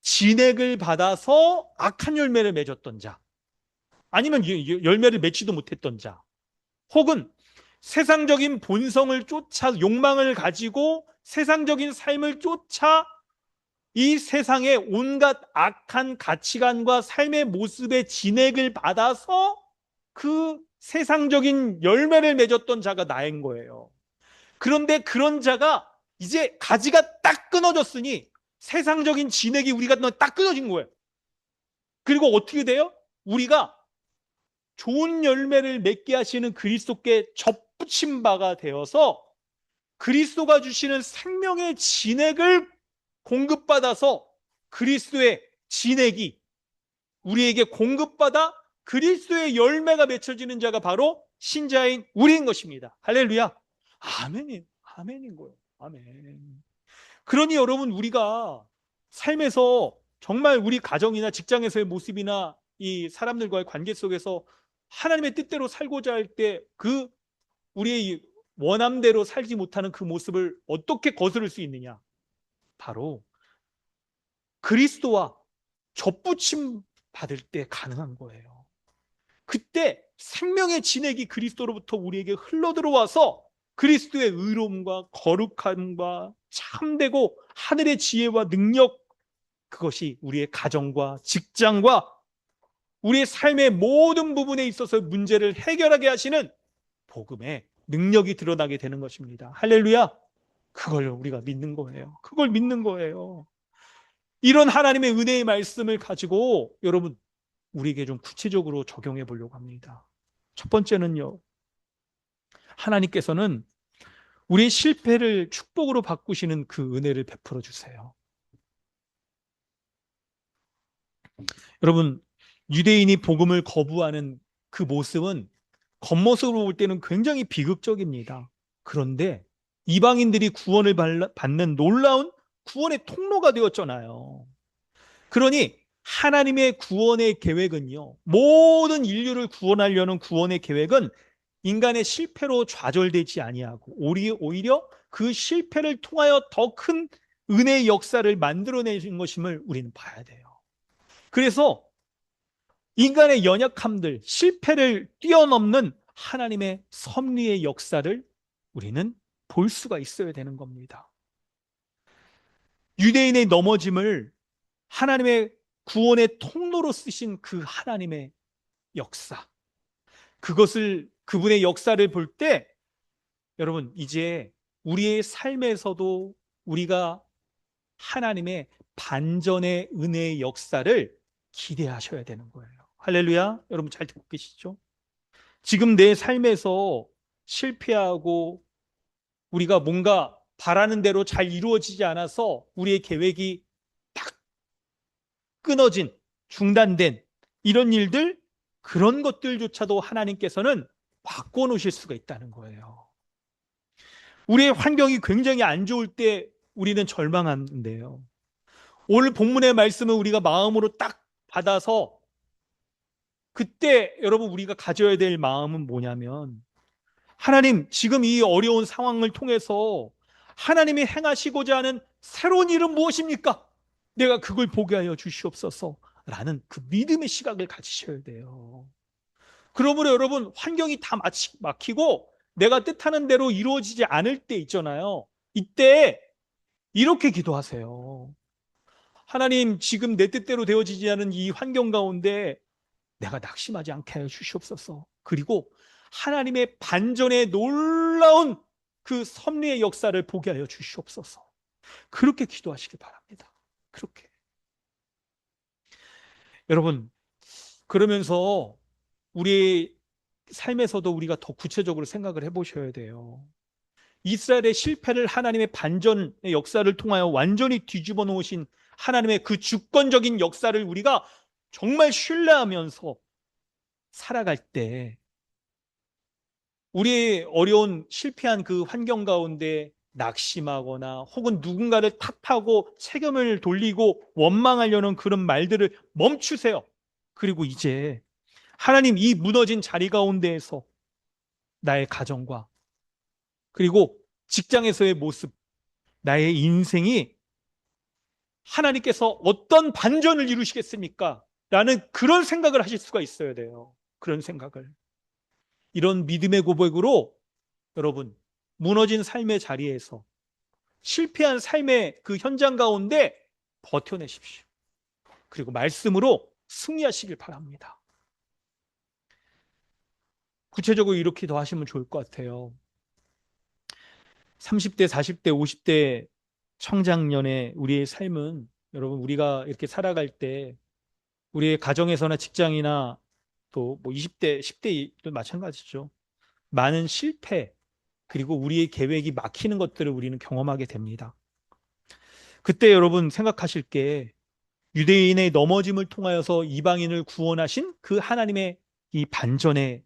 진액을 받아서 악한 열매를 맺었던 자, 아니면 열매를 맺지도 못했던 자, 혹은 세상적인 본성을 쫓아 욕망을 가지고 세상적인 삶을 쫓아 이 세상의 온갖 악한 가치관과 삶의 모습의 진액을 받아서 그 세상적인 열매를 맺었던 자가 나인 거예요. 그런데 그런 자가 이제 가지가 딱 끊어졌으니 세상적인 진액이 우리가 딱 끊어진 거예요. 그리고 어떻게 돼요? 우리가 좋은 열매를 맺게 하시는 그리스도께 접붙임 바가 되어서 그리스도가 주시는 생명의 진액을 공급받아서 그리스도의 진액이 우리에게 공급받아 그리스도의 열매가 맺혀지는 자가 바로 신자인 우리인 것입니다. 할렐루야. 아멘이에요. 아멘인 거예요. 아멘. 그러니 여러분 우리가 삶에서 정말 우리 가정이나 직장에서의 모습이나 이 사람들과의 관계 속에서 하나님의 뜻대로 살고자 할 때 그 우리의 원함대로 살지 못하는 그 모습을 어떻게 거스를 수 있느냐? 바로 그리스도와 접붙임 받을 때 가능한 거예요. 그때 생명의 진액이 그리스도로부터 우리에게 흘러 들어와서 그리스도의 의로움과 거룩함과 참되고 하늘의 지혜와 능력 그것이 우리의 가정과 직장과 우리의 삶의 모든 부분에 있어서 문제를 해결하게 하시는 복음의 능력이 드러나게 되는 것입니다. 할렐루야. 그걸 우리가 믿는 거예요. 그걸 믿는 거예요. 이런 하나님의 은혜의 말씀을 가지고 여러분 우리에게 좀 구체적으로 적용해 보려고 합니다. 첫 번째는요. 하나님께서는 우리의 실패를 축복으로 바꾸시는 그 은혜를 베풀어 주세요. 여러분, 유대인이 복음을 거부하는 그 모습은 겉모습으로 볼 때는 굉장히 비극적입니다. 그런데 이방인들이 구원을 받는 놀라운 구원의 통로가 되었잖아요. 그러니 하나님의 구원의 계획은요, 모든 인류를 구원하려는 구원의 계획은 인간의 실패로 좌절되지 아니하고 오히려 그 실패를 통하여 더 큰 은혜의 역사를 만들어내는 것임을 우리는 봐야 돼요. 그래서 인간의 연약함들, 실패를 뛰어넘는 하나님의 섭리의 역사를 우리는 볼 수가 있어야 되는 겁니다. 유대인의 넘어짐을 하나님의 구원의 통로로 쓰신 그 하나님의 역사. 그분의 역사를 볼 때 여러분 이제 우리의 삶에서도 우리가 하나님의 반전의 은혜의 역사를 기대하셔야 되는 거예요. 할렐루야. 여러분 잘 듣고 계시죠? 지금 내 삶에서 실패하고 우리가 뭔가 바라는 대로 잘 이루어지지 않아서 우리의 계획이 딱 끊어진, 중단된 이런 일들, 그런 것들조차도 하나님께서는 바꿔놓으실 수가 있다는 거예요. 우리의 환경이 굉장히 안 좋을 때 우리는 절망하는데요. 오늘 본문의 말씀을 우리가 마음으로 딱 받아서 그때 여러분 우리가 가져야 될 마음은 뭐냐면, 하나님, 지금 이 어려운 상황을 통해서 하나님이 행하시고자 하는 새로운 일은 무엇입니까? 내가 그걸 보게 하여 주시옵소서. 라는 그 믿음의 시각을 가지셔야 돼요. 그러므로 여러분, 환경이 다 막히고 내가 뜻하는 대로 이루어지지 않을 때 있잖아요. 이때 이렇게 기도하세요. 하나님, 지금 내 뜻대로 되어지지 않은 이 환경 가운데 내가 낙심하지 않게 하여 주시옵소서. 그리고 하나님의 반전의 놀라운 그 섭리의 역사를 보게 하여 주시옵소서. 그렇게 기도하시기 바랍니다. 그렇게. 여러분, 그러면서 우리 삶에서도 우리가 더 구체적으로 생각을 해보셔야 돼요. 이스라엘의 실패를 하나님의 반전의 역사를 통하여 완전히 뒤집어 놓으신 하나님의 그 주권적인 역사를 우리가 정말 신뢰하면서 살아갈 때, 우리의 어려운 실패한 그 환경 가운데 낙심하거나 혹은 누군가를 탓하고 책임을 돌리고 원망하려는 그런 말들을 멈추세요. 그리고 이제 하나님, 이 무너진 자리 가운데에서 나의 가정과 그리고 직장에서의 모습, 나의 인생이 하나님께서 어떤 반전을 이루시겠습니까? 라는 그런 생각을 하실 수가 있어야 돼요. 그런 생각을. 이런 믿음의 고백으로 여러분, 무너진 삶의 자리에서, 실패한 삶의 그 현장 가운데 버텨내십시오. 그리고 말씀으로 승리하시길 바랍니다. 구체적으로 이렇게 더 하시면 좋을 것 같아요. 30대, 40대, 50대 청장년의 우리의 삶은, 여러분, 우리가 이렇게 살아갈 때 우리의 가정에서나 직장이나 또 뭐 20대, 10대도 마찬가지죠. 많은 실패, 그리고 우리의 계획이 막히는 것들을 우리는 경험하게 됩니다. 그때 여러분 생각하실 게, 유대인의 넘어짐을 통하여서 이방인을 구원하신 그 하나님의 이 반전의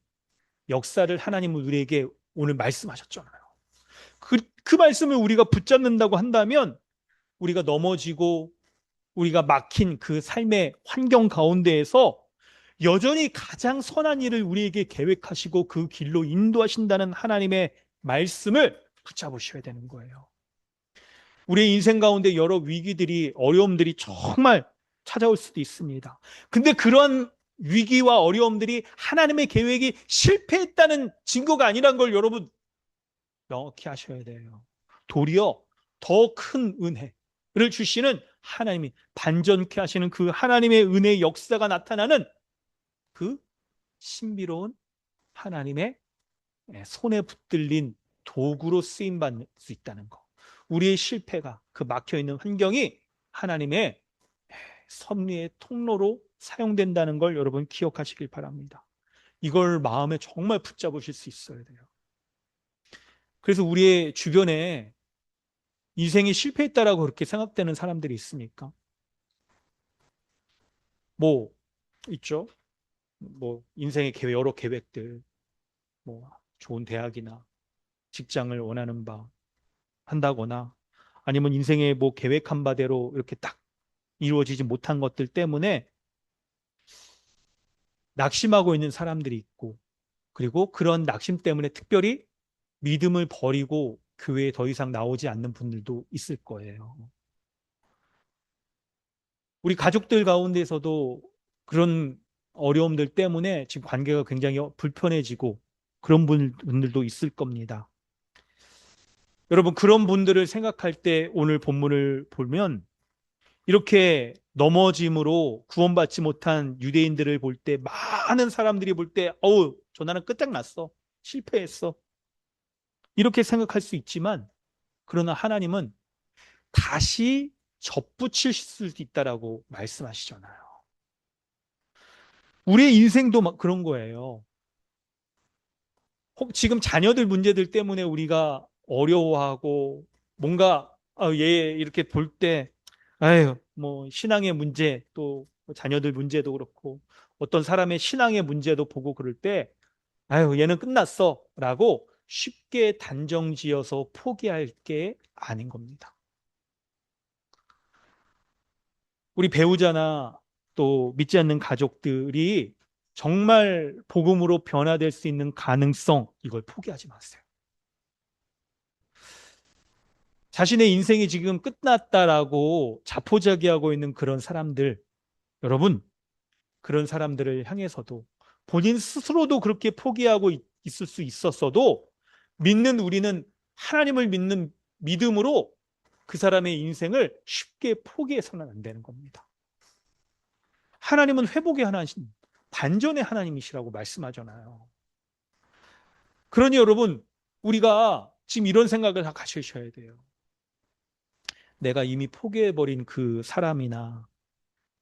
역사를 하나님은 우리에게 오늘 말씀하셨잖아요. 그 말씀을 우리가 붙잡는다고 한다면, 우리가 넘어지고 우리가 막힌 그 삶의 환경 가운데에서 여전히 가장 선한 일을 우리에게 계획하시고 그 길로 인도하신다는 하나님의 말씀을 붙잡으셔야 되는 거예요. 우리의 인생 가운데 여러 위기들이, 어려움들이 정말 찾아올 수도 있습니다. 근데 그런 위기와 어려움들이 하나님의 계획이 실패했다는 증거가 아니란 걸 여러분 명확히 하셔야 돼요. 도리어 더 큰 은혜를 주시는 하나님이, 반전케 하시는 그 하나님의 은혜의 역사가 나타나는 그 신비로운 하나님의 손에 붙들린 도구로 쓰임받을 수 있다는 것. 우리의 실패가, 그 막혀있는 환경이 하나님의 섭리의 통로로 사용된다는 걸 여러분 기억하시길 바랍니다. 이걸 마음에 정말 붙잡으실 수 있어야 돼요. 그래서 우리의 주변에 인생이 실패했다라고 그렇게 생각되는 사람들이 있습니까? 뭐 있죠. 뭐 인생의 여러 계획들, 뭐 좋은 대학이나 직장을 원하는 바 한다거나, 아니면 인생의 뭐 계획한 바대로 이렇게 딱 이루어지지 못한 것들 때문에 낙심하고 있는 사람들이 있고, 그리고 그런 낙심 때문에 특별히 믿음을 버리고 교회에 더 이상 나오지 않는 분들도 있을 거예요. 우리 가족들 가운데서도 그런 어려움들 때문에 지금 관계가 굉장히 불편해지고 그런 분들도 있을 겁니다. 여러분, 그런 분들을 생각할 때 오늘 본문을 보면, 이렇게 넘어짐으로 구원받지 못한 유대인들을 볼 때, 많은 사람들이 볼 때, 어우, 저 나는 끝장났어. 실패했어. 이렇게 생각할 수 있지만, 그러나 하나님은 다시 접붙일 수도 있다라고 말씀하시잖아요. 우리의 인생도 막 그런 거예요. 혹 지금 자녀들 문제들 때문에 우리가 어려워하고, 뭔가 얘 이렇게 볼 때, 아유, 뭐 신앙의 문제 또 자녀들 문제도 그렇고 어떤 사람의 신앙의 문제도 보고 그럴 때 아유 얘는 끝났어라고 쉽게 단정지어서 포기할 게 아닌 겁니다. 우리 배우자나 또 믿지 않는 가족들이 정말 복음으로 변화될 수 있는 가능성 이걸 포기하지 마세요. 자신의 인생이 지금 끝났다라고 자포자기하고 있는 그런 사람들, 여러분, 그런 사람들을 향해서도 본인 스스로도 그렇게 포기하고 있을 수 있었어도 믿는 우리는 하나님을 믿는 믿음으로 그 사람의 인생을 쉽게 포기해서는 안 되는 겁니다. 하나님은 회복의 하나님, 반전의 하나님이시라고 말씀하잖아요. 그러니 여러분, 우리가 지금 이런 생각을 다 가지셔야 돼요. 내가 이미 포기해버린 그 사람이나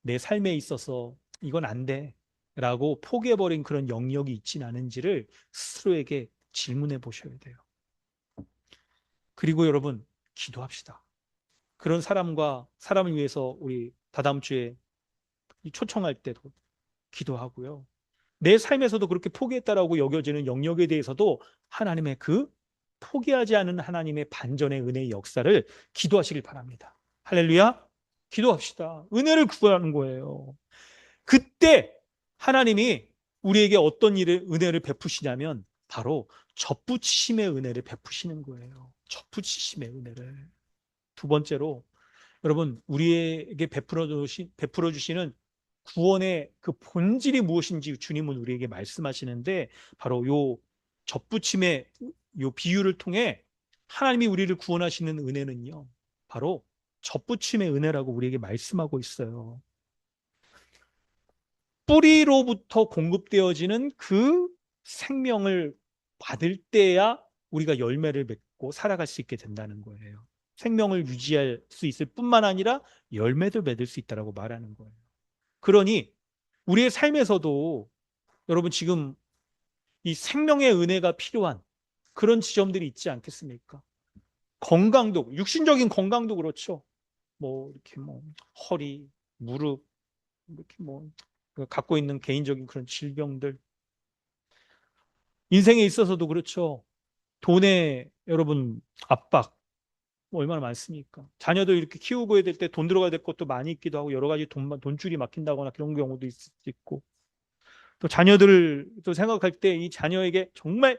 내 삶에 있어서 이건 안 돼. 라고 포기해버린 그런 영역이 있진 않은지를 스스로에게 질문해 보셔야 돼요. 그리고 여러분, 기도합시다. 그런 사람과 사람을 위해서 우리 다다음 주에 초청할 때도 기도하고요. 내 삶에서도 그렇게 포기했다라고 여겨지는 영역에 대해서도 하나님의 그 포기하지 않은 하나님의 반전의 은혜의 역사를 기도하시길 바랍니다. 할렐루야. 기도합시다. 은혜를 구하는 거예요. 그때 하나님이 우리에게 어떤 일을 은혜를 베푸시냐면 바로 접붙이심의 은혜를 베푸시는 거예요. 접붙이심의 은혜를. 두 번째로 여러분 우리에게 베풀어 주시는 구원의 그 본질이 무엇인지 주님은 우리에게 말씀하시는데 바로 요 접붙임의 요 비유를 통해 하나님이 우리를 구원하시는 은혜는요. 바로 접붙임의 은혜라고 우리에게 말씀하고 있어요. 뿌리로부터 공급되어지는 그 생명을 받을 때야 우리가 열매를 맺고 살아갈 수 있게 된다는 거예요. 생명을 유지할 수 있을 뿐만 아니라 열매도 맺을 수 있다라고 말하는 거예요. 그러니 우리의 삶에서도 여러분 지금 이 생명의 은혜가 필요한 그런 지점들이 있지 않겠습니까? 건강도, 육신적인 건강도 그렇죠. 뭐 이렇게 뭐 허리, 무릎, 이렇게 뭐 갖고 있는 개인적인 그런 질병들, 인생에 있어서도 그렇죠. 돈의 여러분 압박 뭐 얼마나 많습니까? 자녀들 이렇게 키우고 해야 될 때 돈 들어가야 될 것도 많이 있기도 하고 여러 가지 돈줄이 막힌다거나 그런 경우도 있을 수 있고 또 자녀들을 또 생각할 때 이 자녀에게 정말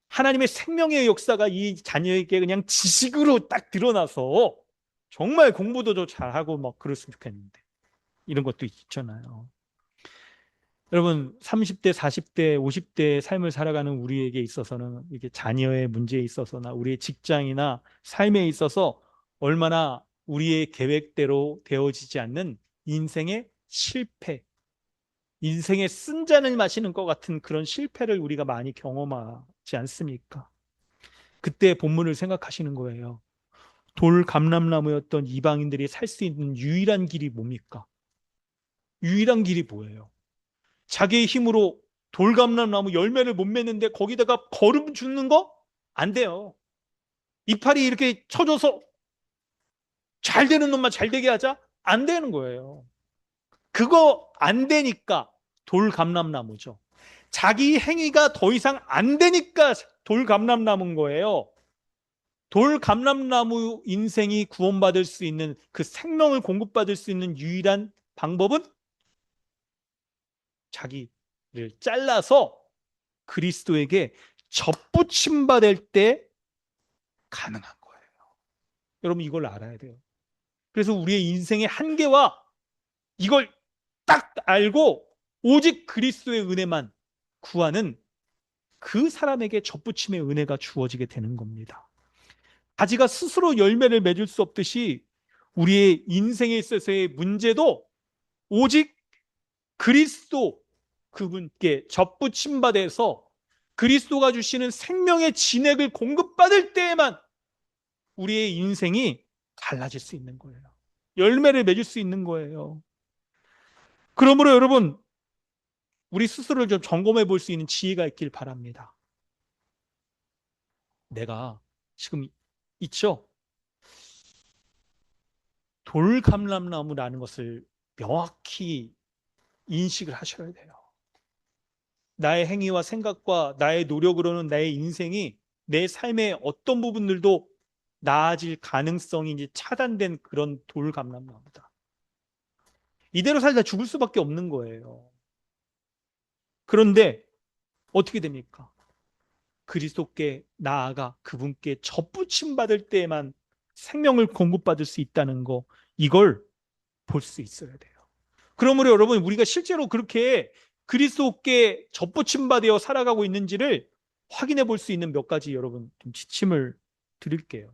하나님의 생명의 역사가 이 자녀에게 그냥 지식으로 딱 드러나서 정말 공부도 더 잘하고 막 그랬으면 좋겠는데 이런 것도 있잖아요. 여러분 30대, 40대, 50대 삶을 살아가는 우리에게 있어서는 이게 자녀의 문제에 있어서나 우리의 직장이나 삶에 있어서 얼마나 우리의 계획대로 되어지지 않는 인생의 실패, 인생의 쓴잔을 마시는 것 같은 그런 실패를 우리가 많이 경험하지 않습니까? 그때 본문을 생각하시는 거예요. 돌 감람나무였던 이방인들이 살 수 있는 유일한 길이 뭡니까? 유일한 길이 뭐예요? 자기의 힘으로 돌감람나무 열매를 못 맺는데 거기다가 거름 주는 거? 안 돼요. 이파리 이렇게 쳐줘서 잘 되는 놈만 잘 되게 하자? 안 되는 거예요. 그거 안 되니까 돌감람나무죠. 자기 행위가 더 이상 안 되니까 돌감람나무인 거예요. 돌감람나무 인생이 구원받을 수 있는 그 생명을 공급받을 수 있는 유일한 방법은 자기를 잘라서 그리스도에게 접붙임 받을 때 가능한 거예요. 여러분 이걸 알아야 돼요. 그래서 우리의 인생의 한계와 이걸 딱 알고 오직 그리스도의 은혜만 구하는 그 사람에게 접붙임의 은혜가 주어지게 되는 겁니다. 가지가 스스로 열매를 맺을 수 없듯이 우리의 인생에 있어서의 문제도 오직 그리스도 그분께 접붙임 받아서 그리스도가 주시는 생명의 진액을 공급받을 때에만 우리의 인생이 달라질 수 있는 거예요. 열매를 맺을 수 있는 거예요. 그러므로 여러분, 우리 스스로를 좀 점검해 볼 수 있는 지혜가 있길 바랍니다. 내가 지금 있죠? 돌감람나무라는 것을 명확히 인식을 하셔야 돼요. 나의 행위와 생각과 나의 노력으로는 나의 인생이 내 삶의 어떤 부분들도 나아질 가능성이 이제 차단된 그런 돌감람나무다. 이대로 살다 죽을 수밖에 없는 거예요. 그런데 어떻게 됩니까? 그리스도께 나아가 그분께 접붙임 받을 때에만 생명을 공급받을 수 있다는 거, 이걸 볼 수 있어야 돼요. 그러므로 여러분, 우리가 실제로 그렇게 그리스도께 접붙임 받아 살아가고 있는지를 확인해 볼 수 있는 몇 가지 여러분 좀 지침을 드릴게요.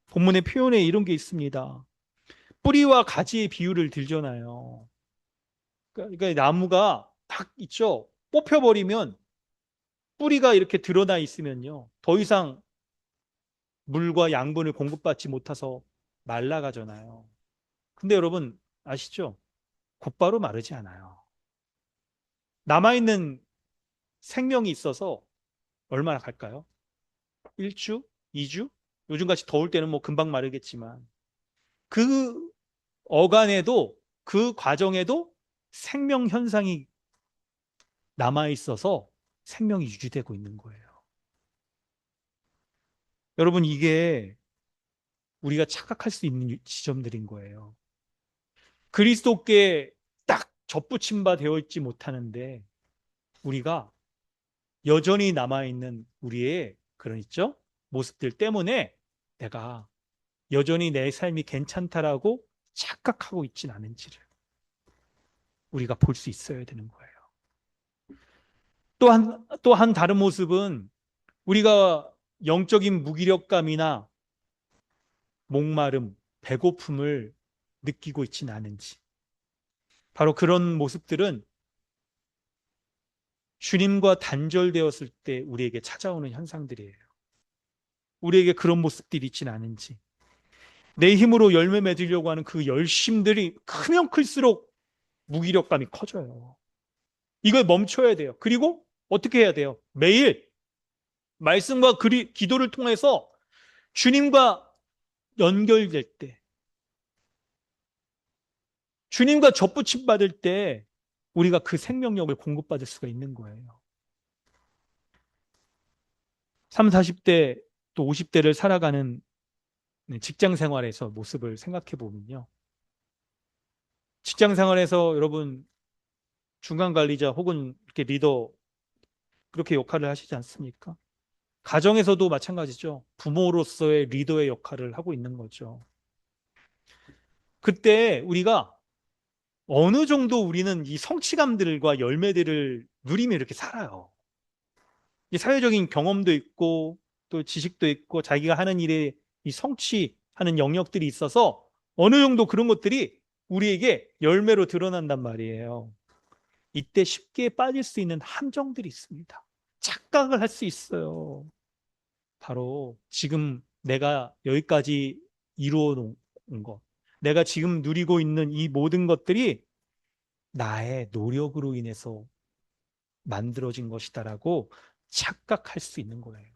본문의 표현에 이런 게 있습니다. 뿌리와 가지의 비유를 들잖아요. 그러니까 나무가 딱 있죠. 뽑혀버리면 뿌리가 이렇게 드러나 있으면요, 더 이상 물과 양분을 공급받지 못해서 말라가잖아요. 근데 여러분 아시죠? 곧바로 마르지 않아요. 남아있는 생명이 있어서 얼마나 갈까요? 1주? 2주? 요즘같이 더울 때는 뭐 금방 마르겠지만 그 어간에도, 그 과정에도 생명 현상이 남아있어서 생명이 유지되고 있는 거예요. 여러분, 이게 우리가 착각할 수 있는 지점들인 거예요. 그리스도께 딱 접붙임 바 되어 있지 못하는데 우리가 여전히 남아있는 우리의 그런 있죠? 모습들 때문에 내가 여전히 내 삶이 괜찮다라고 착각하고 있진 않은지를 우리가 볼 수 있어야 되는 거예요. 또 한 다른 모습은 우리가 영적인 무기력감이나 목마름, 배고픔을 느끼고 있지는 않은지. 바로 그런 모습들은 주님과 단절되었을 때 우리에게 찾아오는 현상들이에요. 우리에게 그런 모습들이 있지는 않은지. 내 힘으로 열매 맺으려고 하는 그 열심들이 크면 클수록 무기력감이 커져요. 이걸 멈춰야 돼요. 그리고 어떻게 해야 돼요? 매일 말씀과 기도를 통해서 주님과 연결될 때, 주님과 접붙임 받을 때 우리가 그 생명력을 공급받을 수가 있는 거예요. 30, 40대 또 50대를 살아가는 직장 생활에서 모습을 생각해 보면요. 직장 생활에서 여러분 중간 관리자 혹은 이렇게 리더 그렇게 역할을 하시지 않습니까? 가정에서도 마찬가지죠. 부모로서의 리더의 역할을 하고 있는 거죠. 그때 우리가 어느 정도 우리는 이 성취감들과 열매들을 누리며 이렇게 살아요. 이 사회적인 경험도 있고 또 지식도 있고 자기가 하는 일에 이 성취하는 영역들이 있어서 어느 정도 그런 것들이 우리에게 열매로 드러난단 말이에요. 이때 쉽게 빠질 수 있는 함정들이 있습니다. 착각을 할 수 있어요. 바로 지금 내가 여기까지 이루어 놓은 것, 내가 지금 누리고 있는 이 모든 것들이 나의 노력으로 인해서 만들어진 것이다라고 착각할 수 있는 거예요.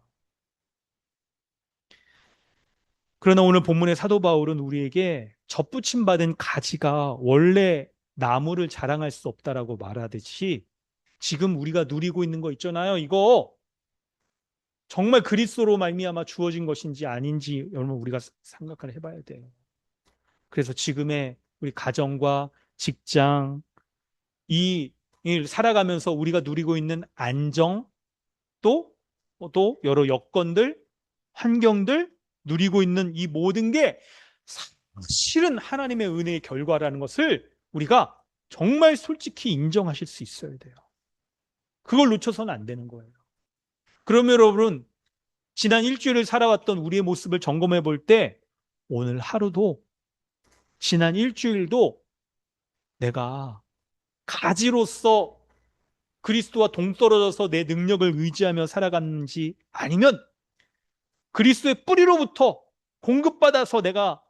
그러나 오늘 본문의 사도 바울은 우리에게 접붙임 받은 가지가 원래 나무를 자랑할 수 없다라고 말하듯이 지금 우리가 누리고 있는 거 있잖아요. 이거 정말 그리스도로 말미암아 주어진 것인지 아닌지 여러분 우리가 생각을 해봐야 돼요. 그래서 지금의 우리 가정과 직장, 이 일 살아가면서 우리가 누리고 있는 안정, 또 여러 여건들, 환경들, 누리고 있는 이 모든 게 사실은 하나님의 은혜의 결과라는 것을 우리가 정말 솔직히 인정하실 수 있어야 돼요. 그걸 놓쳐서는 안 되는 거예요. 그러면 여러분, 지난 일주일을 살아왔던 우리의 모습을 점검해 볼 때 오늘 하루도, 지난 일주일도 내가 가지로서 그리스도와 동떨어져서 내 능력을 의지하며 살아갔는지, 아니면 그리스도의 뿌리로부터 공급받아서 내가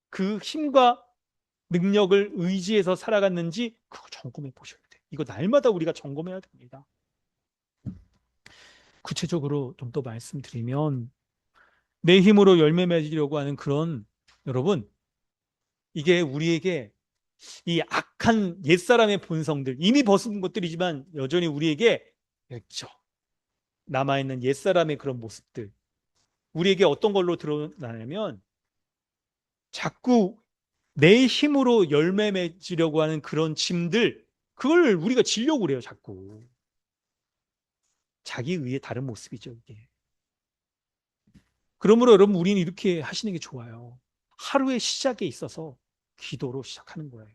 그 힘과 능력을 의지해서 살아갔는지 그거 점검해 보셔야 돼요. 이거 날마다 우리가 점검해야 됩니다. 구체적으로 좀 더 말씀드리면 내 힘으로 열매 맺으려고 하는 그런 여러분 이게 우리에게 이 악한 옛사람의 본성들, 이미 벗은 것들이지만 여전히 우리에게 있죠. 남아있는 옛사람의 그런 모습들. 우리에게 어떤 걸로 드러나냐면 자꾸 내 힘으로 열매 맺으려고 하는 그런 짐들, 그걸 우리가 지려고 그래요, 자꾸. 자기 의의 다른 모습이죠, 이게. 그러므로 여러분, 우리는 이렇게 하시는 게 좋아요. 하루의 시작에 있어서 기도로 시작하는 거예요.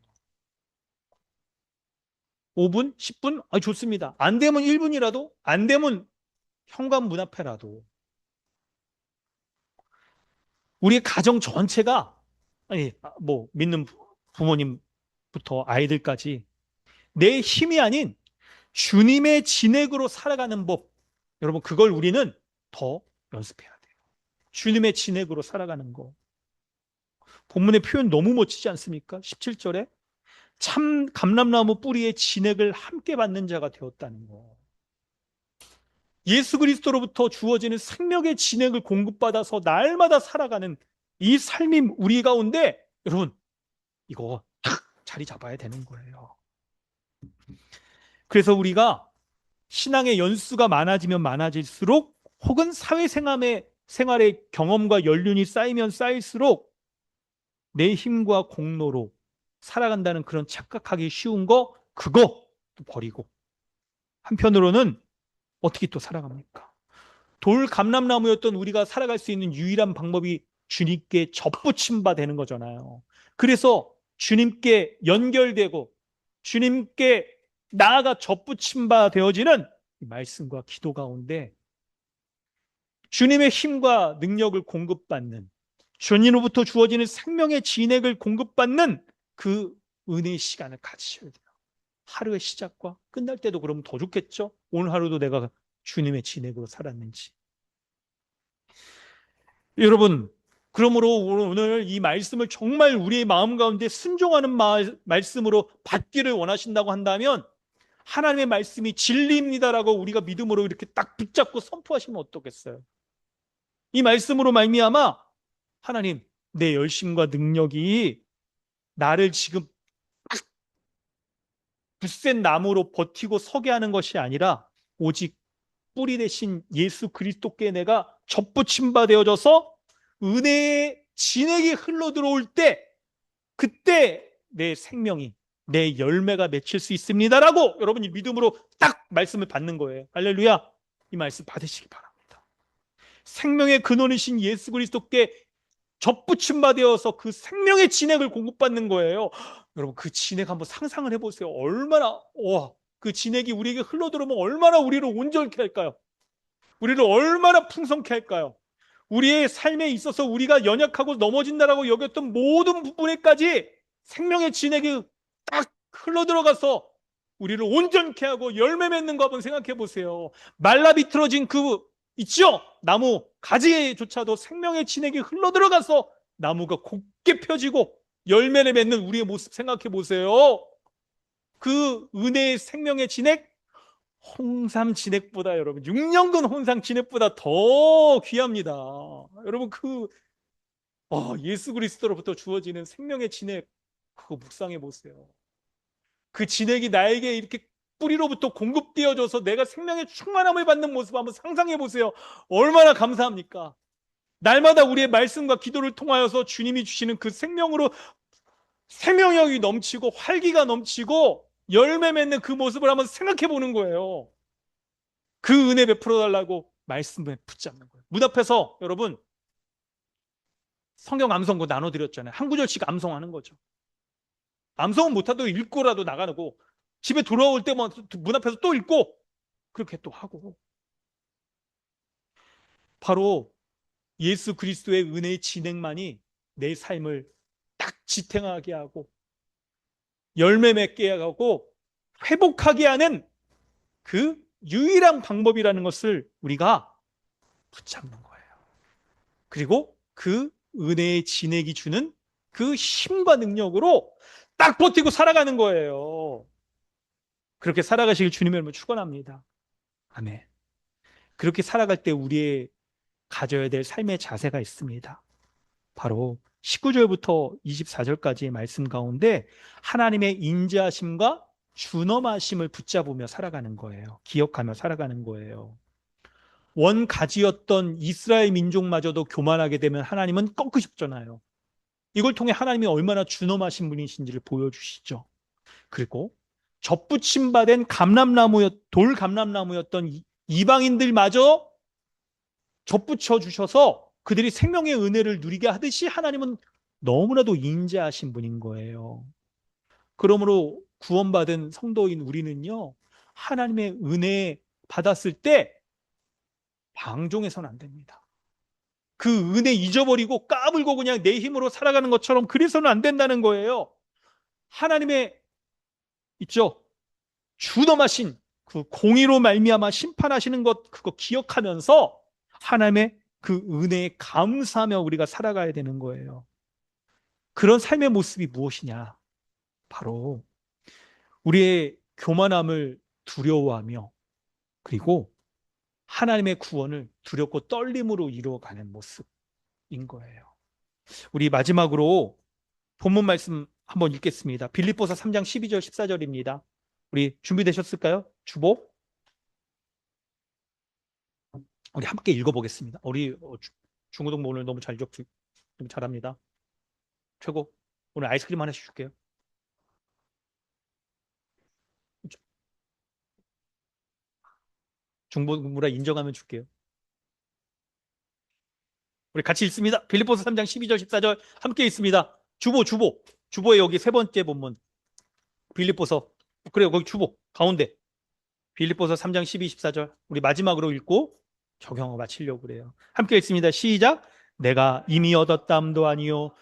5분? 10분? 아, 좋습니다. 안 되면 1분이라도, 안 되면 현관 문 앞에라도. 우리의 가정 전체가, 아니, 뭐, 믿는 부모님부터 아이들까지 내 힘이 아닌 주님의 진액으로 살아가는 법. 여러분, 그걸 우리는 더 연습해야 돼요. 주님의 진액으로 살아가는 거. 본문의 표현 너무 멋지지 않습니까? 17절에 참 감람나무 뿌리의 진액을 함께 받는 자가 되었다는 거. 예수 그리스도로부터 주어지는 생명의 진액을 공급받아서 날마다 살아가는 이 삶이 우리 가운데 여러분 이거 탁 자리 잡아야 되는 거예요. 그래서 우리가 신앙의 연수가 많아지면 많아질수록 혹은 생활의 경험과 연륜이 쌓이면 쌓일수록 내 힘과 공로로 살아간다는 그런 착각하기 쉬운 거 그거 또 버리고 한편으로는 어떻게 또 살아갑니까? 돌 감람나무였던 우리가 살아갈 수 있는 유일한 방법이 주님께 접붙임 바 되는 거잖아요. 그래서 주님께 연결되고 주님께 나아가 접붙임 바 되어지는 이 말씀과 기도 가운데 주님의 힘과 능력을 공급받는 주님으로부터 주어지는 생명의 진액을 공급받는 그 은혜의 시간을 가지셔야 돼요. 하루의 시작과 끝날 때도 그러면 더 좋겠죠? 오늘 하루도 내가 주님의 진액으로 살았는지. 여러분, 그러므로 오늘 이 말씀을 정말 우리의 마음 가운데 순종하는 말씀으로 받기를 원하신다고 한다면 하나님의 말씀이 진리입니다라고 우리가 믿음으로 이렇게 딱 붙잡고 선포하시면 어떻겠어요? 이 말씀으로 말미암아 하나님, 내 열심과 능력이 나를 지금 굳센 나무로 버티고 서게 하는 것이 아니라 오직 뿌리 대신 예수 그리스도께 내가 접붙임 바 되어져서 은혜의 진액이 흘러 들어올 때 그때 내 생명이 내 열매가 맺힐 수 있습니다라고 여러분이 믿음으로 딱 말씀을 받는 거예요. 할렐루야. 이 말씀 받으시기 바랍니다. 생명의 근원이신 예수 그리스도께 접붙임 바 되어서 그 생명의 진액을 공급받는 거예요. 여러분 그 진액 한번 상상을 해보세요. 얼마나 그 진액이 우리에게 흘러 들어오면 얼마나 우리를 온전케 할까요? 우리를 얼마나 풍성케 할까요? 우리의 삶에 있어서 우리가 연약하고 넘어진다라고 여겼던 모든 부분에까지 생명의 진액이 딱 흘러들어가서 우리를 온전케 하고 열매 맺는 거 한번 생각해 보세요. 말라 비틀어진 그 있죠? 나무 가지조차도 생명의 진액이 흘러들어가서 나무가 곱게 펴지고 열매를 맺는 우리의 모습 생각해 보세요. 그 은혜의 생명의 진액 홍삼 진액보다 여러분 6년근 홍삼 진액보다 더 귀합니다. 여러분 예수 그리스도로부터 주어지는 생명의 진액 그거 묵상해 보세요. 그 진액이 나에게 이렇게 뿌리로부터 공급되어져서 내가 생명의 충만함을 받는 모습 한번 상상해 보세요. 얼마나 감사합니까? 날마다 우리의 말씀과 기도를 통하여서 주님이 주시는 그 생명으로 생명력이 넘치고 활기가 넘치고 열매 맺는 그 모습을 한번 생각해 보는 거예요. 그 은혜 베풀어 달라고 말씀에 붙잡는 거예요. 문 앞에서 여러분 성경 암송고 나눠드렸잖아요. 한 구절씩 암송하는 거죠. 암송은 못하도 읽고라도 나가고 집에 돌아올 때만 문 앞에서 또 읽고 그렇게 또 하고 바로 예수 그리스도의 은혜의 진행만이 내 삶을 딱 지탱하게 하고 열매 맺게 하고 회복하게 하는 그 유일한 방법이라는 것을 우리가 붙잡는 거예요. 그리고 그 은혜의 진액이 주는 그 힘과 능력으로 딱 버티고 살아가는 거예요. 그렇게 살아가시길 주님의 이름으로 축원합니다. 아멘. 그렇게 살아갈 때 우리의 가져야 될 삶의 자세가 있습니다. 바로 19절부터 24절까지의 말씀 가운데 하나님의 인자하심과 준엄하심을 붙잡으며 살아가는 거예요. 기억하며 살아가는 거예요. 원가지였던 이스라엘 민족마저도 교만하게 되면 하나님은 꺾으셨잖아요. 이걸 통해 하나님이 얼마나 준엄하신 분이신지를 보여주시죠. 그리고 접붙임 받은 돌 감람나무였던 이방인들마저 접붙여 주셔서 그들이 생명의 은혜를 누리게 하듯이 하나님은 너무나도 인자하신 분인 거예요. 그러므로 구원받은 성도인 우리는요, 하나님의 은혜 받았을 때 방종해서는 안 됩니다. 그 은혜 잊어버리고 까불고 그냥 내 힘으로 살아가는 것처럼 그래서는 안 된다는 거예요. 하나님의 있죠. 준엄하신 그 공의로 말미암아 심판하시는 것 그거 기억하면서 하나님의 그 은혜에 감사하며 우리가 살아가야 되는 거예요. 그런 삶의 모습이 무엇이냐? 바로 우리의 교만함을 두려워하며 그리고 하나님의 구원을 두렵고 떨림으로 이루어가는 모습인 거예요. 우리 마지막으로 본문 말씀 한번 읽겠습니다. 빌립보서 3장 12절 14절입니다. 우리 준비되셨을까요? 주보? 우리 함께 읽어보겠습니다. 우리 중고등 오늘 너무 너무 잘합니다. 최고. 오늘 아이스크림 하나씩 줄게요. 중고등부라 인정하면 줄게요. 우리 같이 읽습니다. 빌립보서 3장 12절 14절 함께 읽습니다. 주보에 여기 세 번째 본문. 빌립보서. 그래요. 거기 주보 가운데. 빌립보서 3장 12, 14절. 우리 마지막으로 읽고 적용하고 마치려고 그래요. 함께 읽습니다. 시작. 내가 이미 얻었다함도 아니요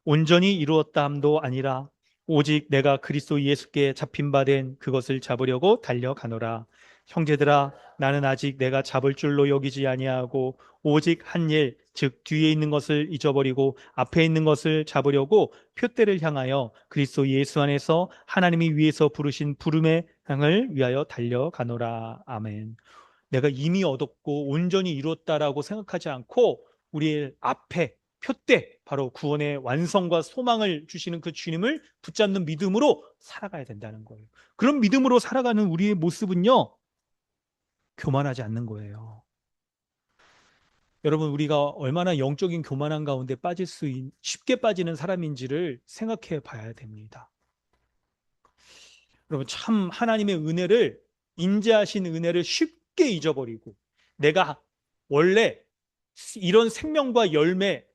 온전히 이루었다함도 아니라 오직 내가 그리스도 예수께 잡힌 바 된 그것을 잡으려고 달려가노라. 형제들아 나는 아직 내가 잡을 줄로 여기지 아니하고 오직 한 일, 즉 뒤에 있는 것을 잊어버리고 앞에 있는 것을 잡으려고 표대를 향하여 그리스도 예수 안에서 하나님이 위에서 부르신 부름의 향을 위하여 달려가노라. 아멘. 내가 이미 얻었고 온전히 이루었다라고 생각하지 않고 우리의 앞에 표대 바로 구원의 완성과 소망을 주시는 그 주님을 붙잡는 믿음으로 살아가야 된다는 거예요. 그런 믿음으로 살아가는 우리의 모습은요, 교만하지 않는 거예요. 여러분, 우리가 얼마나 영적인 교만한 가운데 쉽게 빠지는 사람인지를 생각해 봐야 됩니다. 여러분, 참 하나님의 은혜를, 인자하신 은혜를 쉽게 잊어버리고 내가 원래 이런 생명과 열매,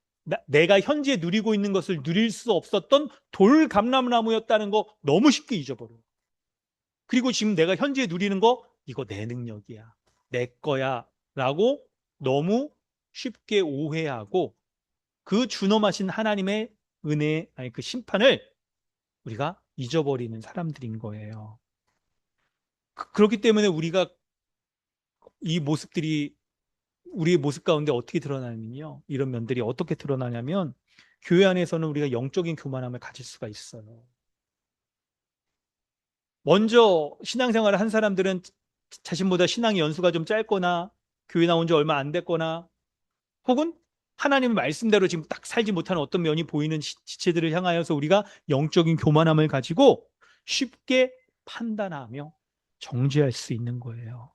내가 현재 누리고 있는 것을 누릴 수 없었던 돌감람나무였다는 거 너무 쉽게 잊어버려요. 그리고 지금 내가 현재 누리는 거 이거 내 능력이야, 내 거야 라고 너무 쉽게 오해하고 그 준엄하신 하나님의 은혜, 아니 그 심판을 우리가 잊어버리는 사람들인 거예요. 그렇기 때문에 우리가 이 모습들이 우리의 모습 가운데 어떻게 드러나냐면요. 이런 면들이 어떻게 드러나냐면 교회 안에서는 우리가 영적인 교만함을 가질 수가 있어요. 먼저 신앙생활을 한 사람들은 자신보다 신앙의 연수가 좀 짧거나 교회 나온 지 얼마 안 됐거나 혹은 하나님의 말씀대로 지금 딱 살지 못하는 어떤 면이 보이는 지체들을 향하여서 우리가 영적인 교만함을 가지고 쉽게 판단하며 정죄할 수 있는 거예요.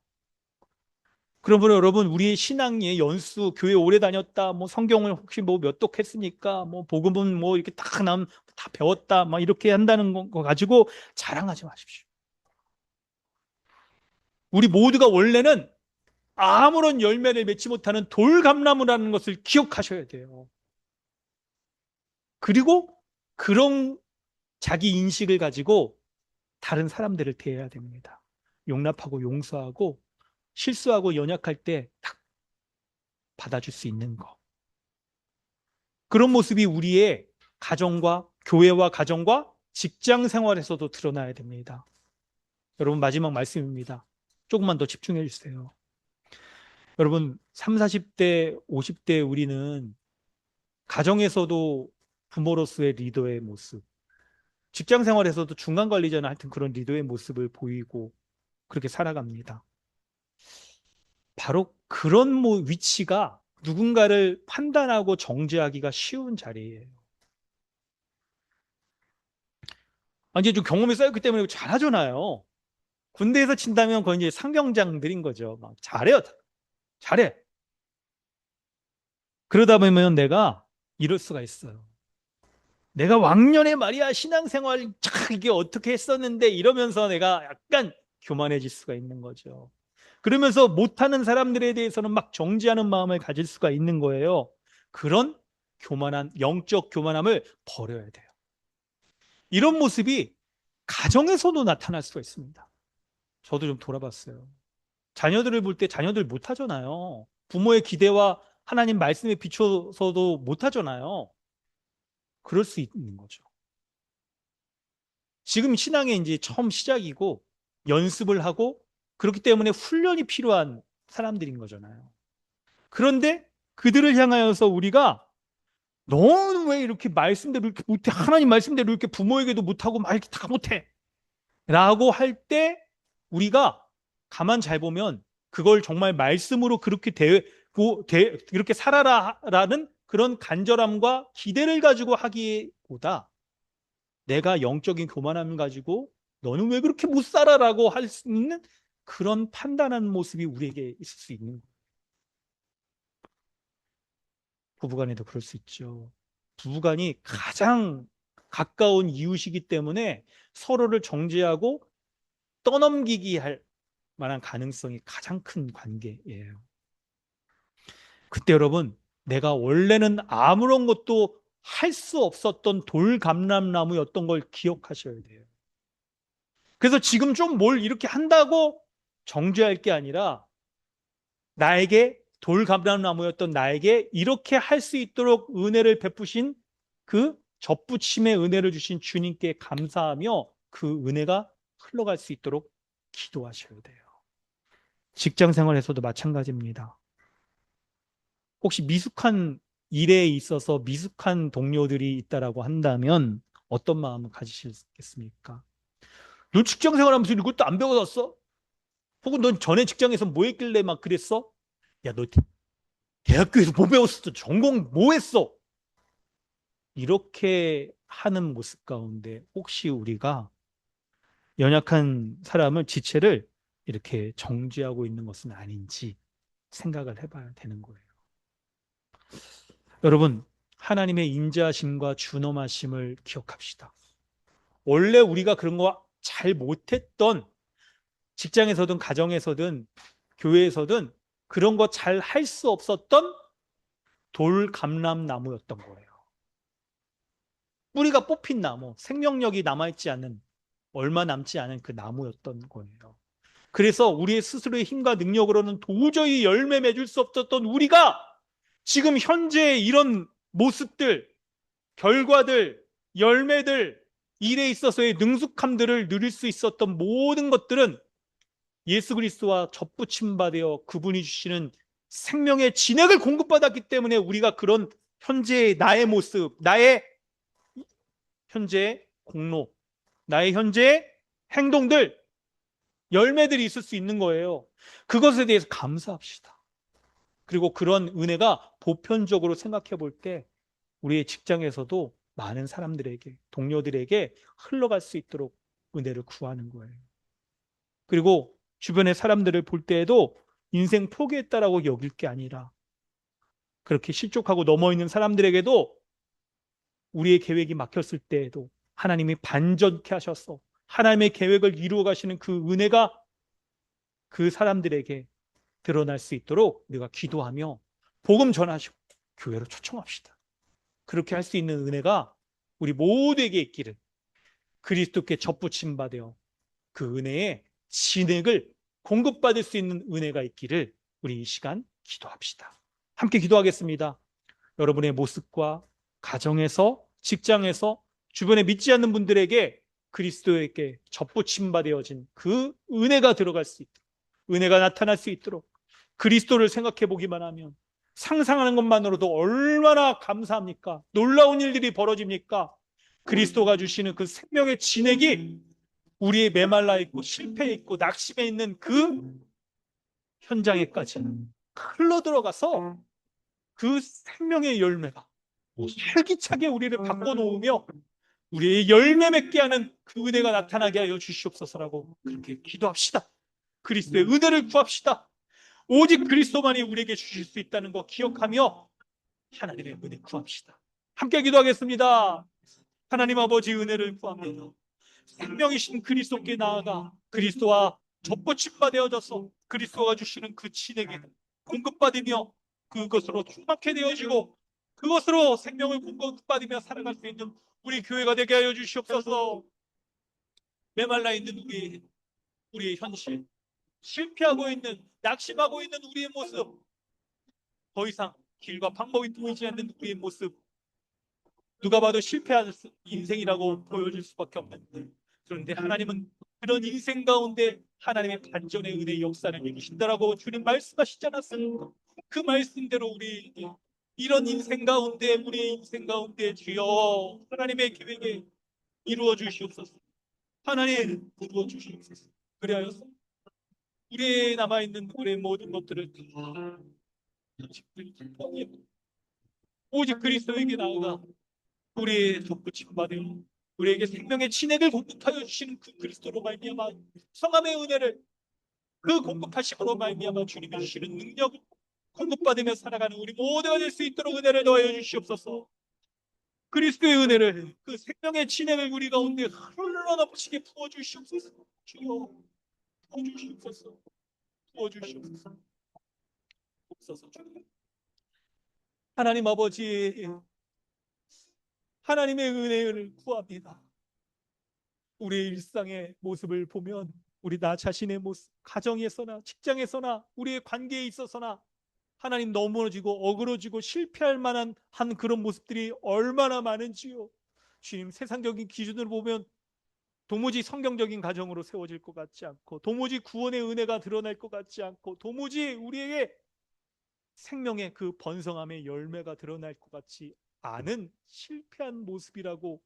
그러므로 여러분 우리의 신앙의 연수 교회 오래 다녔다 뭐 성경을 혹시 뭐 몇 독 했으니까 뭐 복음은 뭐 이렇게 다 배웠다 막 이렇게 한다는 거 가지고 자랑하지 마십시오. 우리 모두가 원래는 아무런 열매를 맺지 못하는 돌감나무라는 것을 기억하셔야 돼요. 그리고 그런 자기 인식을 가지고 다른 사람들을 대해야 됩니다. 용납하고 용서하고 실수하고 연약할 때 딱 받아줄 수 있는 거. 그런 모습이 우리의 가정과 교회와 가정과 직장 생활에서도 드러나야 됩니다. 여러분 마지막 말씀입니다. 조금만 더 집중해 주세요. 여러분 30, 40대, 50대 우리는 가정에서도 부모로서의 리더의 모습, 직장 생활에서도 중간 관리자나 하여튼 그런 리더의 모습을 보이고 그렇게 살아갑니다. 바로 그런 위치가 누군가를 판단하고 정죄하기가 쉬운 자리예요. 이제 좀 경험이 쌓였기 때문에 잘하잖아요. 군대에서 친다면 그건 이제 상병장들인 거죠. 막 잘해요. 잘해. 그러다 보면 내가 이럴 수가 있어요. 내가 왕년에 말이야 신앙생활 참 이게 어떻게 했었는데 이러면서 내가 약간 교만해질 수가 있는 거죠. 그러면서 못하는 사람들에 대해서는 막 정지하는 마음을 가질 수가 있는 거예요. 그런 교만한 영적 교만함을 버려야 돼요. 이런 모습이 가정에서도 나타날 수가 있습니다. 저도 좀 돌아봤어요. 자녀들을 볼 때 자녀들 못하잖아요. 부모의 기대와 하나님 말씀에 비춰서도 못하잖아요. 그럴 수 있는 거죠. 지금 신앙에 이제 처음 시작이고 연습을 하고 그렇기 때문에 훈련이 필요한 사람들인 거잖아요. 그런데 그들을 향하여서 우리가 너는 왜 이렇게 말씀대로 이렇게 못해? 하나님 말씀대로 이렇게 부모에게도 못하고 막 이렇게 다 못해. 라고 할 때 우리가 가만 잘 보면 그걸 정말 말씀으로 그렇게 이렇게 살아라라는 그런 간절함과 기대를 가지고 하기보다 내가 영적인 교만함을 가지고 너는 왜 그렇게 못 살아라고 할 수 있는 그런 판단하는 모습이 우리에게 있을 수 있는 거예요. 부부간에도 그럴 수 있죠. 부부간이 가장 가까운 이웃이기 때문에 서로를 정죄하고 떠넘기기 할 만한 가능성이 가장 큰 관계예요. 그때 여러분, 내가 원래는 아무런 것도 할 수 없었던 돌감람나무였던 걸 기억하셔야 돼요. 그래서 지금 좀 뭘 이렇게 한다고 정죄할 게 아니라 나에게 돌감람나무였던 나에게 이렇게 할 수 있도록 은혜를 베푸신 그 접붙임의 은혜를 주신 주님께 감사하며 그 은혜가 흘러갈 수 있도록 기도하셔야 돼요. 직장 생활에서도 마찬가지입니다. 혹시 미숙한 일에 있어서 미숙한 동료들이 있다라고 한다면 어떤 마음을 가지시겠습니까? 너 직장 생활하면서 이것도 안 배워놨어? 혹은 넌 전에 직장에서 뭐 했길래 막 그랬어? 야, 너 대학교에서 뭐 배웠어? 전공 뭐 했어? 이렇게 하는 모습 가운데 혹시 우리가 연약한 사람을 지체를 이렇게 정죄하고 있는 것은 아닌지 생각을 해봐야 되는 거예요. 여러분, 하나님의 인자하심과 준엄하심을 기억합시다. 원래 우리가 그런 거 잘 못했던 직장에서든 가정에서든 교회에서든 그런 거 잘 할 수 없었던 돌감람나무였던 거예요. 뿌리가 뽑힌 나무, 생명력이 남아있지 않은, 얼마 남지 않은 그 나무였던 거예요. 그래서 우리의 스스로의 힘과 능력으로는 도저히 열매 맺을 수 없었던 우리가 지금 현재 이런 모습들, 결과들, 열매들, 일에 있어서의 능숙함들을 누릴 수 있었던 모든 것들은 예수 그리스도와 접붙임 받아 그분이 주시는 생명의 진액을 공급받았기 때문에 우리가 그런 현재의 나의 모습, 나의 현재의 공로, 나의 현재의 행동들, 열매들이 있을 수 있는 거예요. 그것에 대해서 감사합시다. 그리고 그런 은혜가 보편적으로 생각해 볼 때 우리의 직장에서도 많은 사람들에게, 동료들에게 흘러갈 수 있도록 은혜를 구하는 거예요. 그리고 주변의 사람들을 볼 때에도 인생 포기했다라고 여길 게 아니라 그렇게 실족하고 넘어 있는 사람들에게도 우리의 계획이 막혔을 때에도 하나님이 반전케 하셔서 하나님의 계획을 이루어 가시는 그 은혜가 그 사람들에게 드러날 수 있도록 우리가 기도하며 복음 전하시고 교회로 초청합시다. 그렇게 할 수 있는 은혜가 우리 모두에게 있기를 그리스도께 접붙임 받아 그 은혜의 진액을 공급받을 수 있는 은혜가 있기를 우리 이 시간 기도합시다. 함께 기도하겠습니다. 여러분의 모습과 가정에서 직장에서 주변에 믿지 않는 분들에게 그리스도에게 접붙임 받아진 그 은혜가 들어갈 수 있도록 은혜가 나타날 수 있도록 그리스도를 생각해 보기만 하면 상상하는 것만으로도 얼마나 감사합니까? 놀라운 일들이 벌어집니까? 그리스도가 주시는 그 생명의 진액이 우리의 메말라 있고 실패해 있고 낙심해 있는 그 현장에까지 흘러 들어가서 그 생명의 열매가 활기차게 우리를 바꿔놓으며 우리의 열매 맺게 하는 그 은혜가 나타나게 하여 주시옵소서라고 그렇게 기도합시다. 그리스도의 은혜를 구합시다. 오직 그리스도만이 우리에게 주실 수 있다는 거 기억하며 하나님의 은혜 구합시다. 함께 기도하겠습니다. 하나님 아버지 은혜를 구합니다. 생명이신 그리스도께 나아가 그리스도와 접붙임바 되어져서 그리스도가 주시는 그 친에게 공급받으며 그것으로 충만케 되어지고 그것으로 생명을 공급받으며 살아갈 수 있는 우리 교회가 되게 하여 주시옵소서. 메말라 있는 우리의 현실, 실패하고 있는, 낙심하고 있는 우리의 모습, 더 이상 길과 방법이 보이지 않는 우리의 모습, 누가 봐도 실패한 인생이라고 보여줄 수밖에 없는데, 그런데 하나님은 그런 인생 가운데 하나님의 반전의 은혜의 역사를 이루신다라고 주님 말씀하시지 않았습니까? 그 말씀대로 우리 이런 인생 가운데, 우리의 인생 가운데 주여 하나님의 계획에 이루어 주시옵소서. 하나님 이루어 주시옵소서. 그리하여서 우리의 남아있는 우리의 모든 것들을 다 오직 그리스도에게 나아가 우리의 덧붙임 받으 우리에게 생명의 진액을 공급하여 주시는 그 그리스도로 말미암아 성함의 은혜를 그 공급하심으로 말미암아 주님이 주시는 능력을 공급받으며 살아가는 우리 모두가 될 수 있도록 은혜를 더하여 주시옵소서. 그리스도의 은혜를 그 생명의 진액을 우리 가운데 흘러넘치게 부어주시옵소서. 주여 부어주시옵소서. 부어주시옵소서. 없어서 주님. 하나님 아버지 하나님의 은혜를 구합니다. 우리의 일상의 모습을 보면 우리 나 자신의 모습, 가정에서나 직장에서나 우리의 관계에 있어서나 하나님 넘어지고 어그러지고 실패할 만한 한 그런 모습들이 얼마나 많은지요. 주님 세상적인 기준으로 보면 도무지 성경적인 가정으로 세워질 것 같지 않고 도무지 구원의 은혜가 드러날 것 같지 않고 도무지 우리에게 생명의 그 번성함의 열매가 드러날 것 같지 않은 실패한 모습이라고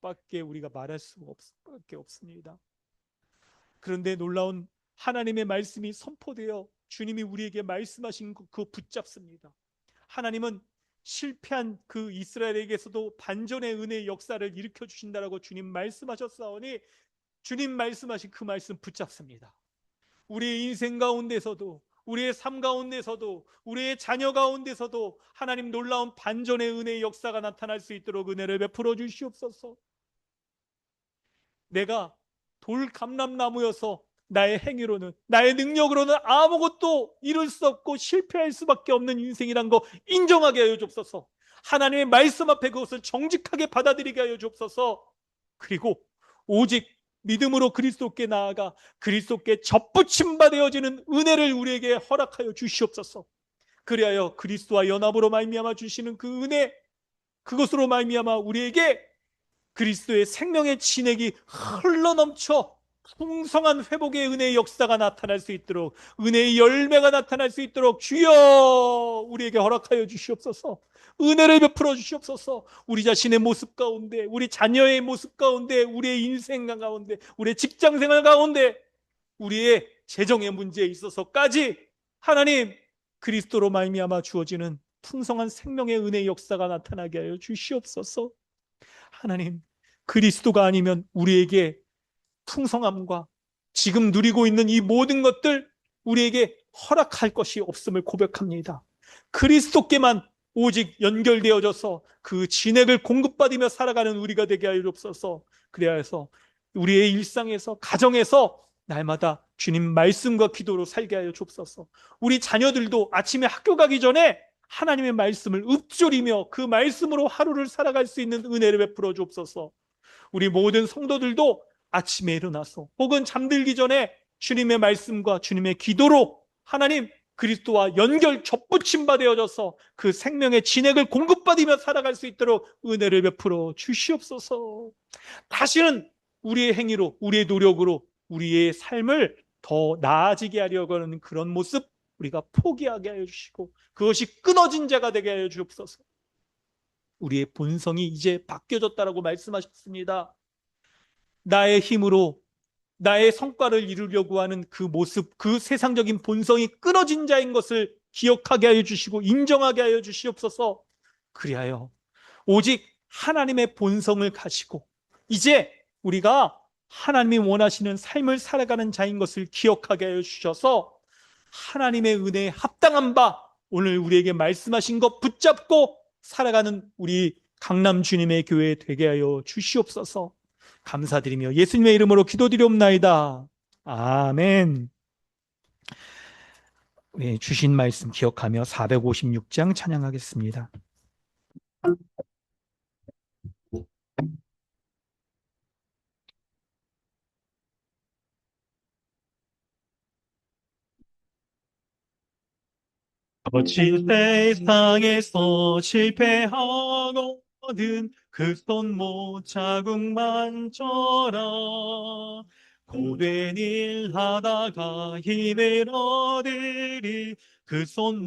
밖에 우리가 말할 수밖에 없습니다. 그런데 놀라운 하나님의 말씀이 선포되어 주님이 우리에게 말씀하신 그 붙잡습니다. 하나님은 실패한 그 이스라엘에게서도 반전의 은혜의 역사를 일으켜 주신다라고 주님 말씀하셨사오니 주님 말씀하신 그 말씀 붙잡습니다. 우리의 인생 가운데서도 우리의 삶 가운데서도 우리의 자녀 가운데서도 하나님 놀라운 반전의 은혜의 역사가 나타날 수 있도록 은혜를 베풀어 주시옵소서. 내가 돌감람나무여서 나의 행위로는 나의 능력으로는 아무것도 이룰 수 없고 실패할 수밖에 없는 인생이란 거 인정하게 하여 주옵소서. 하나님의 말씀 앞에 그것을 정직하게 받아들이게 하여 주옵소서. 그리고 오직 믿음으로 그리스도께 나아가 그리스도께 접붙임바 되어지는 은혜를 우리에게 허락하여 주시옵소서. 그리하여 그리스도와 연합으로 말미암아 주시는 그 은혜, 그것으로 말미암아 우리에게 그리스도의 생명의 진액이 흘러넘쳐 풍성한 회복의 은혜의 역사가 나타날 수 있도록, 은혜의 열매가 나타날 수 있도록 주여 우리에게 허락하여 주시옵소서. 은혜를 베풀어 주시옵소서. 우리 자신의 모습 가운데, 우리 자녀의 모습 가운데, 우리의 인생 가운데, 우리의 직장생활 가운데, 우리의 재정의 문제에 있어서까지 하나님 그리스도로 말미암아 주어지는 풍성한 생명의 은혜의 역사가 나타나게 하여 주시옵소서. 하나님 그리스도가 아니면 우리에게 풍성함과 지금 누리고 있는 이 모든 것들 우리에게 허락할 것이 없음을 고백합니다. 그리스도께만 오직 연결되어져서 그 진액을 공급받으며 살아가는 우리가 되게 하여 주옵소서. 그래야 해서 우리의 일상에서 가정에서 날마다 주님 말씀과 기도로 살게 하여 주옵소서. 우리 자녀들도 아침에 학교 가기 전에 하나님의 말씀을 읊조리며 그 말씀으로 하루를 살아갈 수 있는 은혜를 베풀어 주옵소서. 우리 모든 성도들도 아침에 일어나서 혹은 잠들기 전에 주님의 말씀과 주님의 기도로 하나님 그리스도와 연결 접붙임 받아져서 그 생명의 진액을 공급받으며 살아갈 수 있도록 은혜를 베풀어 주시옵소서. 다시는 우리의 행위로 우리의 노력으로 우리의 삶을 더 나아지게 하려고 하는 그런 모습 우리가 포기하게 하여 주시고 그것이 끊어진 자가 되게 하여 주옵소서. 우리의 본성이 이제 바뀌어졌다라고 말씀하셨습니다. 나의 힘으로 나의 성과를 이루려고 하는 그 모습, 그 세상적인 본성이 끊어진 자인 것을 기억하게 하여 주시고 인정하게 하여 주시옵소서. 그리하여 오직 하나님의 본성을 가지고 이제 우리가 하나님이 원하시는 삶을 살아가는 자인 것을 기억하게 하여 주셔서 하나님의 은혜에 합당한 바 오늘 우리에게 말씀하신 것 붙잡고 살아가는 우리 강남 주님의 교회 되게 하여 주시옵소서. 감사드리며 예수님의 이름으로 기도드리옵나이다. 아멘. 네, 주신 말씀 기억하며 456장 찬양하겠습니다. 거친 세상에서 실패하거든 그 손 못 자국만 져라. 고된 일 하다가 힘을 얻으리 그 손